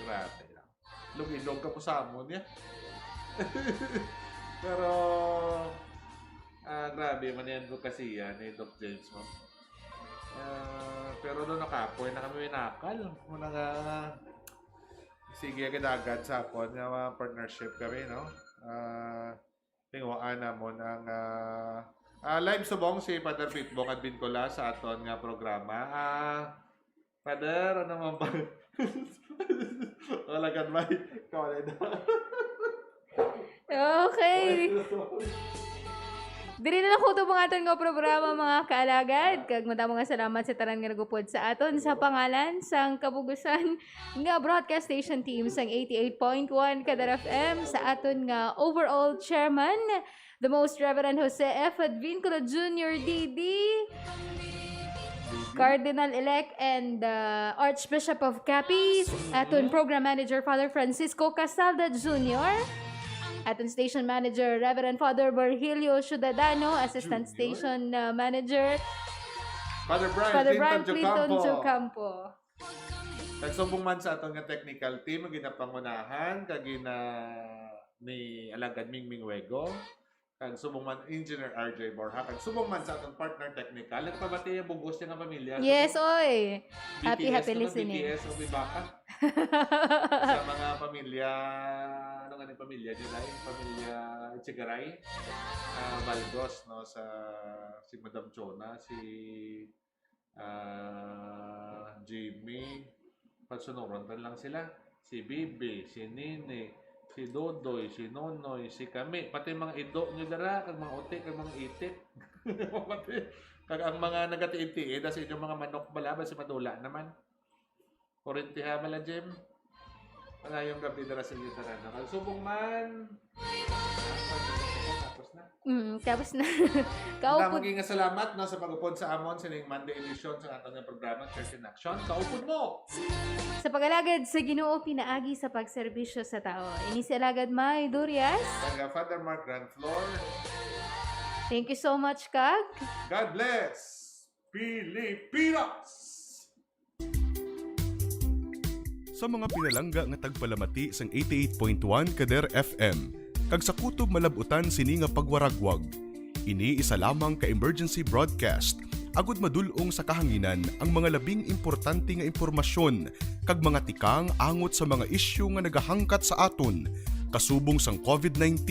Grabe lang. Lugilog ka po sa amon niya. Pero, grabe, maniyan ko kasi yan ni Dr. James mo. Pero doon nakapoy na kami winakal. Muna nga, sige agad sa apon nga partnership kami, no? Tingwaan namon ang live subong si Father Pitbong at Bincola sa aton nga programa. Father, ano man ba? Wala kan may kawalay na. Okay. Diri na lang kutob ang aton nga programa mga kaalagad. Kag madamo nga salamat sa tanan nga nagupod sa aton sa pangalan sang kabugusan nga broadcast station team sang 88.1 Kadar FM sa aton nga overall chairman, the Most Reverend Jose F. Advincula Jr. DD. Cardinal-elect and Archbishop of Capiz, aton Program Manager Father Francisco Casalda Jr., aton Station Manager Reverend Father Virgilio Ciudadano, Assistant Junior? Station Manager Father Father Brian Clinton Clinton Jocampo. Nagsubong man sa aton nga technical team, ginapangunahan, kagina ni Alagad Mingming Wego, kag subong man Engineer RJ Borja, kag subong man sa aton partner technical, nagpabati ang bugos niya nga pamilya. Yes, oy. BTS, Happy listening. BTS o Bibaka. Sa mga pamilya, ano nga ni pamilya nila, yung pamilya Chigaray, Valdos, no, sa si Madam Chona, si Jimmy, pagsunuran lang sila, si Bibi, si Nini, si Dodoy, si Nonoy, si kami, pati mga ido nyo dara, kag mga utik, kag mga itik. Pati, kag ang mga nagatiinti, sa inyong mga manok bala, si Madula naman. Korintiha bala, Jem. Yung gabi dara sa inyo dara. Subong man. Tapos na. Tapos na. Maging salamat no, sa pag-upod sa amon sa Monday edition sa atong programa Church in Action. Kaupod mo! Sa pag-alagad sa Ginoo pinaagi sa pagserbisyo sa tao. Ini si Alagad May Durias. Taga Father Mark Grand Floor. Thank you so much, Kag. God bless Pilipinas! Sa mga pinalangga nga tagpalamati sang 88.1 Kader FM, kag sa kutob malabutan sini nga pagwaragwag. Ini isa lamang ka emergency broadcast agud madulong sa kahanginan ang mga labing importante nga impormasyon kag mga tikang angot sa mga isyu nga nagahangkat sa aton kasubong sang COVID-19